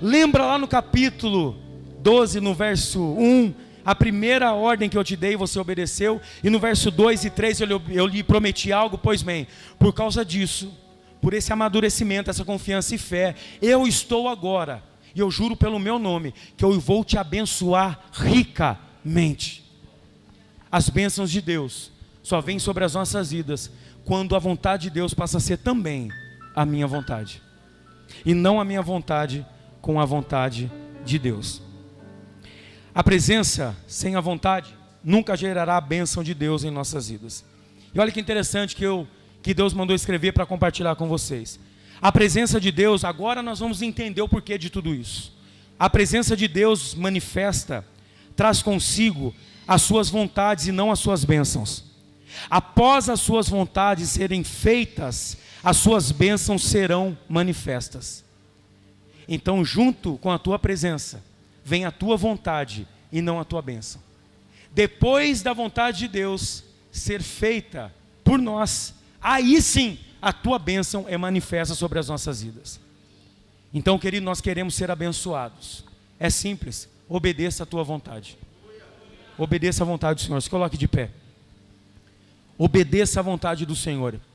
A: Lembra lá no capítulo 12, no verso 1, a primeira ordem que eu te dei, você obedeceu. E no verso 2 e 3 eu lhe prometi algo, pois bem, por causa disso, por esse amadurecimento, essa confiança e fé, eu estou agora, e eu juro pelo meu nome, que eu vou te abençoar ricamente. As bênçãos de Deus só vêm sobre as nossas vidas quando a vontade de Deus passa a ser também a minha vontade, e não a minha vontade com a vontade de Deus. A presença sem a vontade nunca gerará a bênção de Deus em nossas vidas. E olha que interessante que Deus mandou escrever para compartilhar com vocês. A presença de Deus, agora nós vamos entender o porquê de tudo isso. A presença de Deus manifesta traz consigo as suas vontades e não as suas bênçãos. Após as suas vontades serem feitas, as suas bênçãos serão manifestas. Então, junto com a tua presença, vem a tua vontade e não a tua bênção. Depois da vontade de Deus ser feita por nós, aí sim a tua bênção é manifesta sobre as nossas vidas. Então, querido, nós queremos ser abençoados. É simples, obedeça a tua vontade. Obedeça a vontade do Senhor. Se coloque de pé. Obedeça a vontade do Senhor.